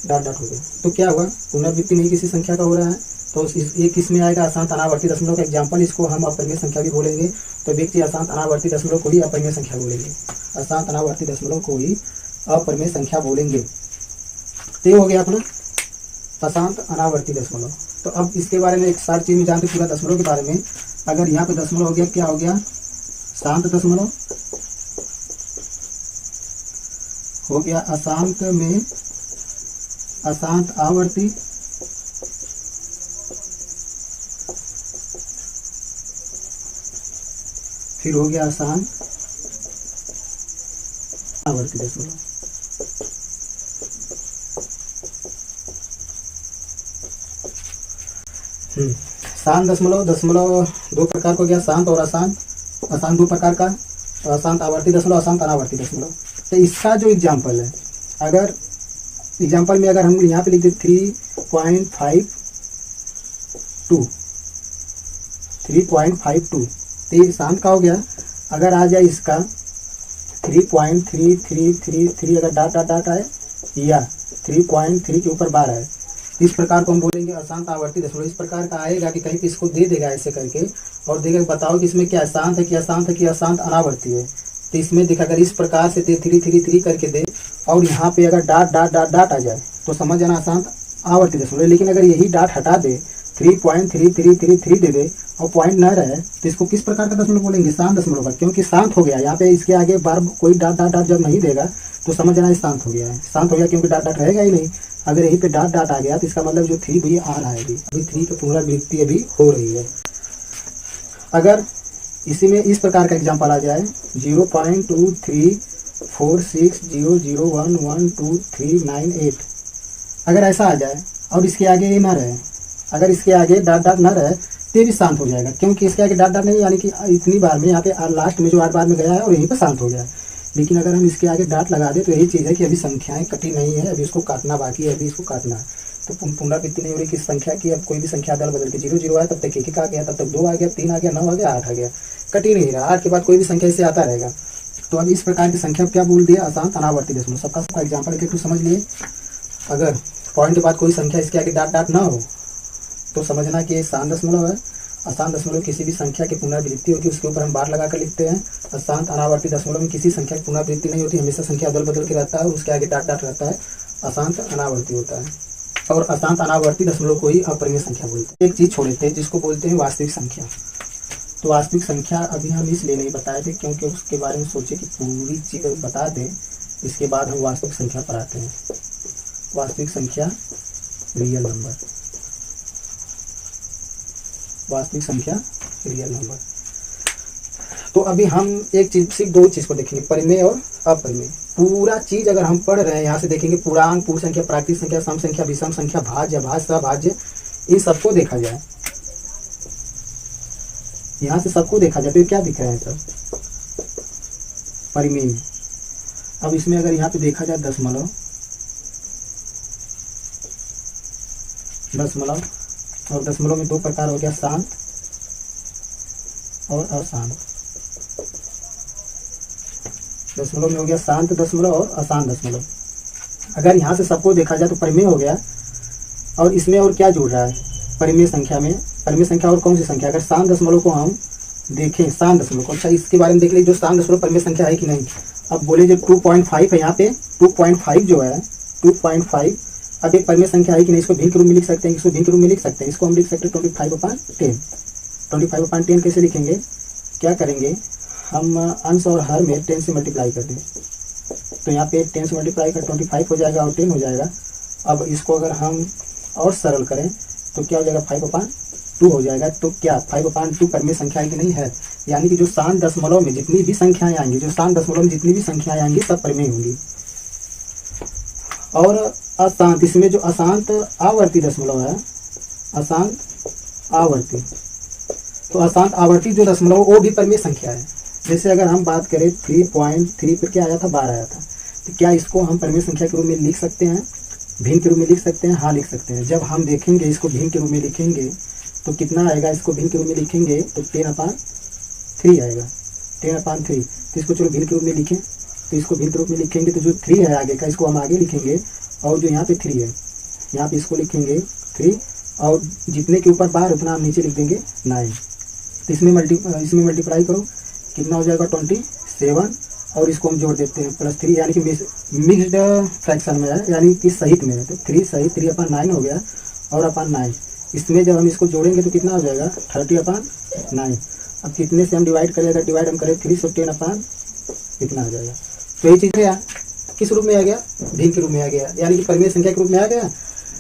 डॉट हो गया। तो क्या हुआ, पुनरावृत्ति नहीं किसी संख्या का हो रहा है, तो एक इसमें आएगा अशांत अनावर्ती दशमलव का एग्जाम्पल, इसको हम अपरिमेय संख्या भी बोलेंगे। तो व्यक्ति अशांत अनावर्ती दशमलव को ही अपरिमेय संख्या बोलेंगे, अशांत अनावर्ती दशमलव को ही अपरिमेय संख्या बोलेंगे। तो ये हो गया अपना अशांत अनावर्ती दशमलव। तो अब इसके बारे में एक सारी चीज में जानते पूरा दशमलव के बारे में। अगर यहाँ पे दशमलव हो गया, क्या हो गया, शांत दशमलव हो गया। अशांत में अशांत आवर्ती फिर हो गया अशांत आवर्ती दशमलव। शांत दशमलव, दशमलव दो प्रकार को गया, शांत और अशांत। अशांत दो प्रकार का, अशांत आवर्ती दशमलव, अशांत अनावर्ती दशमलव। तो इसका जो एग्जाम्पल है, अगर एग्जाम्पल में अगर हम यहाँ पे लिख दें 3.52 तो ये शांत का हो गया। अगर आ जाए इसका 3.3333 अगर डॉट डॉट डॉट आए या 3.3 के ऊपर बार आए, इस प्रकार को हम बोलेंगे अशांत आवर्ती दशमलव। इस प्रकार का आएगा कि कहीं पे इसको दे देगा ऐसे करके और देगा बताओ कि इसमें क्या शांत है, क्या अशांत है, क्या अशांत अनावर्ती है। तो इसमें देखा अगर इस प्रकार से 333 करके दे और यहाँ पे अगर डॉट डॉट डॉट डॉट आ जाए तो समझ जाना अशांत आवर्ती दशमलव। लेकिन अगर यही डॉट हटा दे 3.3333 दे दे और पॉइंट न रहे तो इसको किस प्रकार का दशमलव बोलेंगे? शांत दशमलव का, क्योंकि शांत हो गया। यहाँ पे इसके आगे बार कोई डॉट डॉट डॉट जब नहीं देगा तो समझ जाना शांत हो गया है। शांत हो गया क्योंकि डॉट डॉट रहेगा ही नहीं। अगर यहीं पे डॉट डॉट आ गया तो इसका मतलब जो 3 भी आ रहा है, अभी 3 की पुनरावृत्ति अभी हो रही है। अगर इसी में इस प्रकार का एग्जाम्पल आ जाए 0.234600112398, अगर ऐसा आ जाए और इसके आगे ये ना रहे, अगर इसके आगे डॉट डॉट ना रहे तो भी शांत हो जाएगा, क्योंकि इसके आगे डॉट डॉट नहीं, यानी कि इतनी बार में यहाँ पे लास्ट में जो 8 बार में गया है और यहीं पर शांत हो गया है। लेकिन अगर हम इसके आगे डॉट लगा दें तो यही चीज़ है कि अभी संख्याएं कटी नहीं है, अभी इसको काटना बाकी है, अभी इसको काटना है। तो पुनरावृत्ति नहीं हो रही किस संख्या की। अब कोई भी संख्या अदल बदल के 0 0 आया तब तक 1 1 आ गया, तब तक 2 आ गया, 3 आ गया, 9 आ गया, 8 आ गया, कट ही नहीं रहा। 8 के बाद कोई भी संख्या इससे आता रहेगा। तो अब इस प्रकार की संख्या क्या बोल दिया? अशांत अनावर्ती दशमलव। सबका एग्जाम्पल एक समझ लिए। अगर पॉइंट के बाद कोई संख्या इसके आगे डॉट डॉट ना हो तो समझना कि ये शांत दशमलव है। अशांत दशमलव किसी भी संख्या की पुनरावृत्ति होगी उसके ऊपर हम बार लगा कर लिखते हैं। अशांत अनावर्ती दशमलव में किसी संख्या की पुनरावृत्ति नहीं होती, हमेशा संख्या अदल बदल के रहता है और उसके आगे डॉट डॉट रहता है, अशांत अनावर्ती होता है। और अशांत अनावर्ती दशमलव को ही अपरिमेय संख्या बोलते हैं। एक चीज छोड़े थे जिसको बोलते हैं वास्तविक संख्या। तो वास्तविक संख्या अभी हम इसलिए नहीं बताए थे क्योंकि उसके बारे में सोचे कि पूरी चीज बता दें, इसके बाद हम वास्तविक संख्या पर आते हैं। वास्तविक संख्या रियल नंबर, वास्तविक संख्या रियल नंबर। तो अभी हम एक चीज सिर्फ 2 चीज को देखेंगे, परिमेय और अपरिमेय। पूरा चीज अगर हम पढ़ रहे हैं यहाँ से देखेंगे पूर्णांक, पूर्ण संख्या, प्राकृतिक संख्या, सम संख्या, विषम संख्या, भाज्य, भाज्य, भाज्य, इन सबको देखा जाए। यहाँ से सबको देखा जाए तो क्या दिख रहा है? सब परिमेय। अब इसमें अगर यहाँ पे देखा जाए दशमलव, दशमलव और दशमलव में 2 प्रकार हो गया, शांत और अशांत। दशमलव में हो गया शांत दशमलव और अशांत दशमलव। अगर यहाँ से सबको देखा जाए तो परिमेय हो गया। और इसमें और क्या जुड़ रहा है परिमेय संख्या में? परिमेय संख्या और कौन सी संख्या? अगर शांत दशमलव को हम देखें, शांत दशमलव को, अच्छा इसके बारे में देख लीजिए जो शांत दशमलव परिमेय संख्या है कि नहीं। अब बोले जो 2.5 है यहाँ पे, 2.5 जो है 2.5 अब एक परिमेय संख्या है कि नहीं, इसको भिन्न के रूप में लिख सकते हैं, इसको भिन्न के रूप में लिख सकते हैं। इसको हम लिख सकते हैं 25/10। 25/10 कैसे लिखेंगे? क्या करेंगे हम, अंश और हर में 10 से मल्टीप्लाई कर दें तो यहाँ पे 10 से मल्टीप्लाई कर 25 हो जाएगा और 10 हो जाएगा। अब इसको अगर हम और सरल करें तो क्या हो जाएगा? 5/2 हो जाएगा। तो क्या 5/2 परिमेय संख्या की नहीं है? यानी कि जो शांत दशमलव में जितनी भी संख्याएं आएंगी, जो शांत दशमलव में जितनी भी संख्याएं आएंगी सब परिमेय होंगी। और अशांत, इसमें जो अशांत आवर्ती दशमलव है, अशांत आवर्ती, तो अशांत आवर्ती जो दशमलव वो भी परिमेय संख्या है। जैसे अगर हम बात करें 3.3 पर क्या आया था? 12 आया था। तो क्या इसको हम परिमेय संख्या के रूप में लिख सकते हैं, भिन्न के रूप में लिख सकते हैं? हाँ लिख सकते हैं। जब हम देखेंगे इसको भिन्न के रूप में लिखेंगे तो कितना आएगा? इसको भिन्न के रूप में लिखेंगे तो 10/3 आएगा, 10/3। तो इसको चलो भिन्न के रूप में लिखें, तो इसको भिन्न के रूप में लिखेंगे तो जो 3 है आगे का इसको हम आगे लिखेंगे और जो यहाँ पे 3 है यहाँ पे इसको लिखेंगे 3 और जितने के ऊपर बार उतना हम नीचे लिख देंगे 9। तो इसमें मल्टीप्लाई करो कितना हो जाएगा? 27 और इसको हम जोड़ देते हैं +3, यानी कि मिक्स्ड फ्रैक्शन में है, यानी कि सहित में है। तो 3 सहित 3/9 हो गया और अपन 9। इसमें जब हम इसको जोड़ेंगे तो कितना हो जाएगा? 30/9। अब कितने से हम डिवाइड करें? अगर डिवाइड हम करें 3 से 10 कितना आ जाएगा? तो ये चीज़ है किस रूप में आ गया, भिन्न के रूप में आ गया, यानी कि परिमेय संख्या के रूप में आ गया।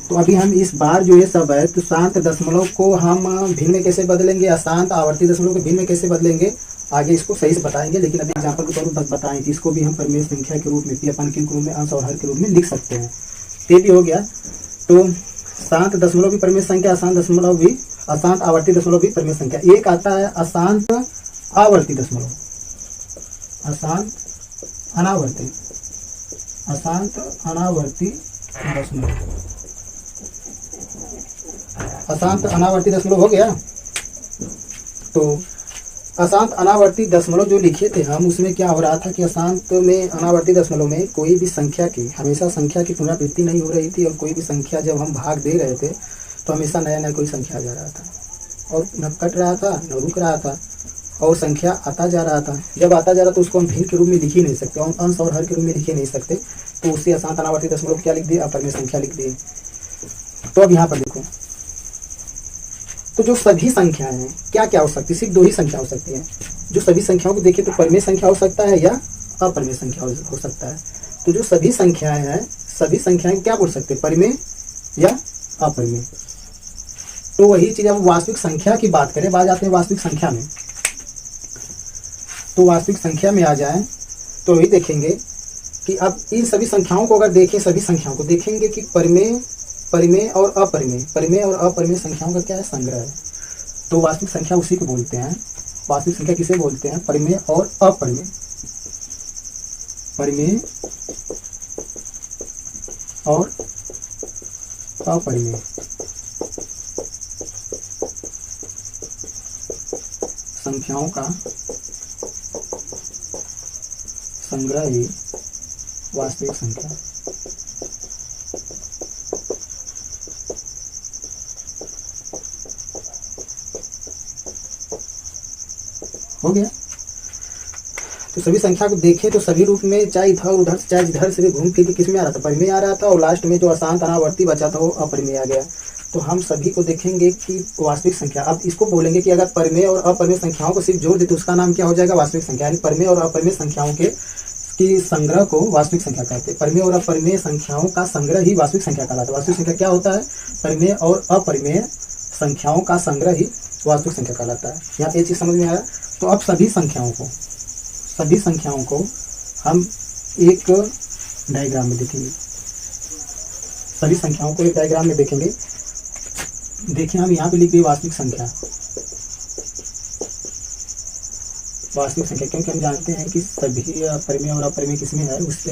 तो अभी हम इस बार जो ये सब है, तो शांत दशमलव को हम भिन्न में कैसे बदलेंगे, अशांत आवर्ती दशमलव को भिन्न में कैसे बदलेंगे, आगे इसको सही से बताएंगे। लेकिन अभी एग्जाम्पल के तौर पर बस बताएं कि इसको भी हम परिमेय संख्या के रूप में, पी अपन के रूप में, अंश और हर के रूप में लिख सकते हैं। ये भी हो गया। तो शांत दशमलव भी परिमेय संख्या, अशांत दशमलव भी, अशांत आवर्ती दशमलव भी परिमेय संख्या। एक आता है अशांत आवर्ती दशमलव, अशांत अनावर्ती, अशांत अनावर्ती दशमलव, अशांत अनावर्ती दशमलव हो गया। तो अशांत अनावर्ती दशमलव जो लिखे थे हम, उसमें क्या हो रहा था कि अशांत में, अनावर्ती दशमलव में कोई भी संख्या की, हमेशा संख्या की पुनरावृत्ति नहीं हो रही थी, और कोई भी संख्या जब हम भाग दे रहे थे तो हमेशा नया नया कोई संख्या आ जा रहा था, और न कट रहा था न रुक रहा था, और संख्या आता जा रहा था। जब आता जा रहा तो उसको हम भिन्न के रूप में लिख ही नहीं सकते, और अंश और हर के रूप में लिख ही नहीं सकते, तो उससे अशांत अनावर्ती दशमलव क्या लिख दिए, अपरिमेय संख्या लिख दिए। तो अब यहाँ पर देखो, तो जो सभी संख्याएं हैं, क्या क्या हो सकती है, सिर्फ दो ही संख्या हो सकती है। जो सभी संख्याओं को देखें तो परिमेय संख्या हो सकता है या अपरिमेय संख्या हो सकता है। तो जो सभी संख्याएं हैं, सभी संख्याएं क्या बोल सकते हैं, परिमेय या अपरिमेय। तो वही चीज, अब वास्तविक संख्या की बात करें, बात आते हैं वास्तविक संख्या में। तो वास्तविक संख्या में आ जाए तो वही देखेंगे कि अब इन सभी संख्याओं को अगर देखें, सभी संख्याओं को देखेंगे कि परिमेय, परिमेय और अपरिमेय, परिमेय और अपरिमेय संख्याओं का क्या है, संग्रह है। तो वास्तविक संख्या उसी को बोलते हैं। वास्तविक संख्या किसे बोलते हैं, परिमेय और अपरिमेय, परिमेय और अपरिमेय संख्याओं का संग्रह ही वास्तविक संख्या। हो गया। तो सभी संख्या को देखें तो सभी रूप में, चाहे इधर उधर से, चाहे इधर से भी घूम फिर के किस में आ रहा था, परिमेय आ रहा था, और लास्ट में जो अशांत अनावर्ती बचा था वो अपरिमेय आ गया। तो हम सभी को देखेंगे कि वास्तविक संख्या, अब इसको बोलेंगे कि अगर परिमेय और अपरिमेय संख्याओं को सिर्फ जोड़ दे तो उसका नाम क्या हो जाएगा, वास्तविक संख्या। यानी परिमेय और अपरिमेय संख्याओं के की संग्रह को वास्तविक संख्या कहते हैं। परिमेय और अपरिमेय संख्याओं का संग्रह ही वास्तविक संख्या कहलाता है। वास्तविक संख्या क्या होता है, परिमेय और अपरिमेय संख्याओं का संग्रह ही वास्तविक संख्या कहलाता है। यहाँ पे ये चीज समझ में आया। तो अब सभी संख्याओं को हम एक डायग्राम में देखेंगे, सभी संख्याओं को एक डायग्राम में देखेंगे। देखिए हम यहाँ पे लिख दिए वास्तविक संख्या, वास्तविक संख्या, क्योंकि हम जानते हैं कि सभी परिमेय और अपरिमेय किसमें है, उस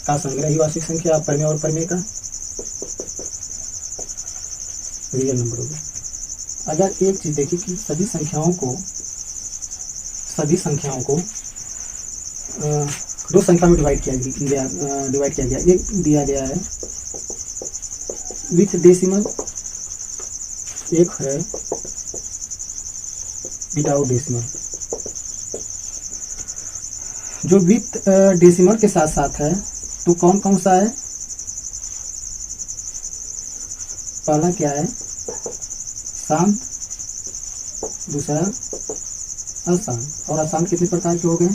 का संग्रह ही वास्तविक संख्या, अपरिमेय और परिमेय का रियल नंबर होगा। अगर एक चीज देखिए कि सभी संख्याओं को दो संख्या में डिवाइड किया गया। एक दिया गया है विथ डेसिमल, एक है विदाउट डेसिमल। जो विथ डेसिमल के साथ साथ है तो कौन कौन सा है, पहला क्या है, शांत, दूसरा अशांत। और अशांत कितने प्रकार के हो गए,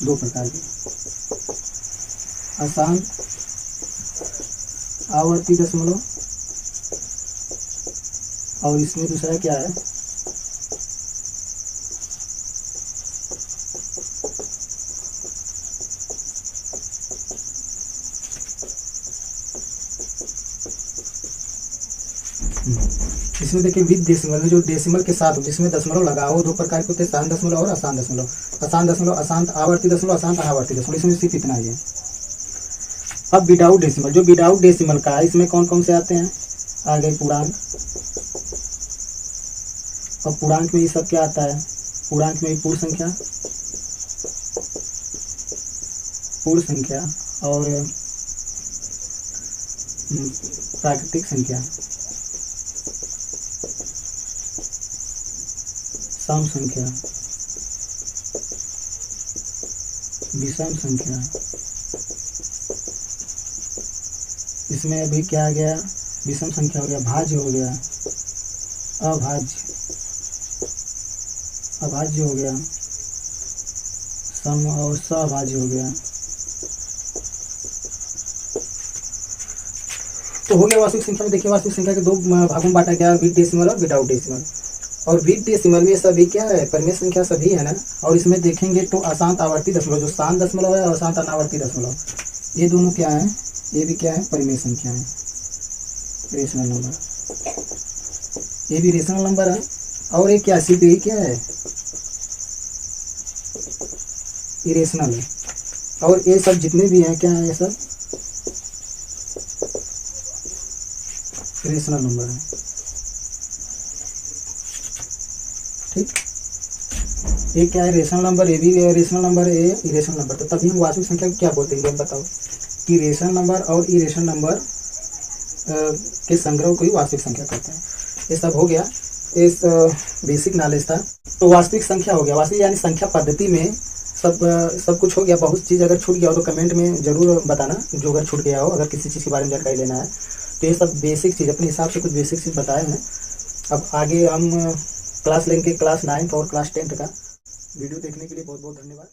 दो प्रकार के, अशांत आवर्ती दशमलव, और इसमें दूसरा क्या है, इसमें देखिए विद डेसिमल में जो डेसिमल के साथ जिसमें दशमलव लगा हो, दो प्रकार के होते हैं, शांत दशमलव और अशांत दशमलव। अशांत दशमलव, अशांत आवर्ती दशमलव, अशांत अनावर्ती दशमलव, इसमें सिर्फ इतना ही है। अब विदाउट डेसिमल, जो विदाउट डेसिमल का है, इसमें कौन कौन से आते हैं, आ गए पूर्णांक। और पूर्णांक में ये सब क्या आता है, पूर्णांक में पूर्ण संख्या और प्राकृतिक संख्या, सम संख्या, विषम संख्या। इसमें अभी क्या आ गया, विषम संख्या हो गया, भाज्य हो गया, अभाज्य हो गया, सम और सभाज्य हो गया, तो हो गया वास्तविक संख्या में। देखिए वास्तविक संख्या के दो भागों में बांटा गया, विद डेसिमल और विदाउट डेसिमल। और विद डेसिमल में सभी क्या है, परिमेय संख्या सभी है ना। और इसमें देखेंगे तो अशांत आवर्ती दशमलव, जो शांत दशमलव है और अशांत अनावर्ती दशमलव, ये दोनों क्या है, ये भी क्या है, परिमेय संख्या है, रेशनल नंबर। ये भी रेशनल नंबर है। और एक क्या, सिर्फ यही क्या है, इरेशनल है। और ये सब जितने भी हैं क्या है, ये सब रेशनल नंबर है। ठीक, ये क्या है, रेशनल नंबर, ये भी रेशनल नंबर है, ये इरेशनल नंबर। तो तभी हम वास्तविक संख्या को क्या बोलते हैं, बताओ कि रेशनल नंबर और इरेशनल नंबर के संग्रह को ही वास्तविक संख्या कहते हैं। ये सब हो गया, इस बेसिक नॉलेज था। तो वास्तविक संख्या हो गया, वास्तविक यानी संख्या पद्धति में सब कुछ हो गया। बहुत चीज़ अगर छूट गया हो तो कमेंट में जरूर बताना, जो अगर छूट गया हो, अगर किसी चीज़ के बारे में जानकारी लेना है तो। ये सब बेसिक चीज़ अपने हिसाब से कुछ बेसिक चीज़ बताए हैं। अब आगे हम क्लास लेंगे, क्लास 9th और क्लास 10th का। वीडियो देखने के लिए बहुत बहुत धन्यवाद।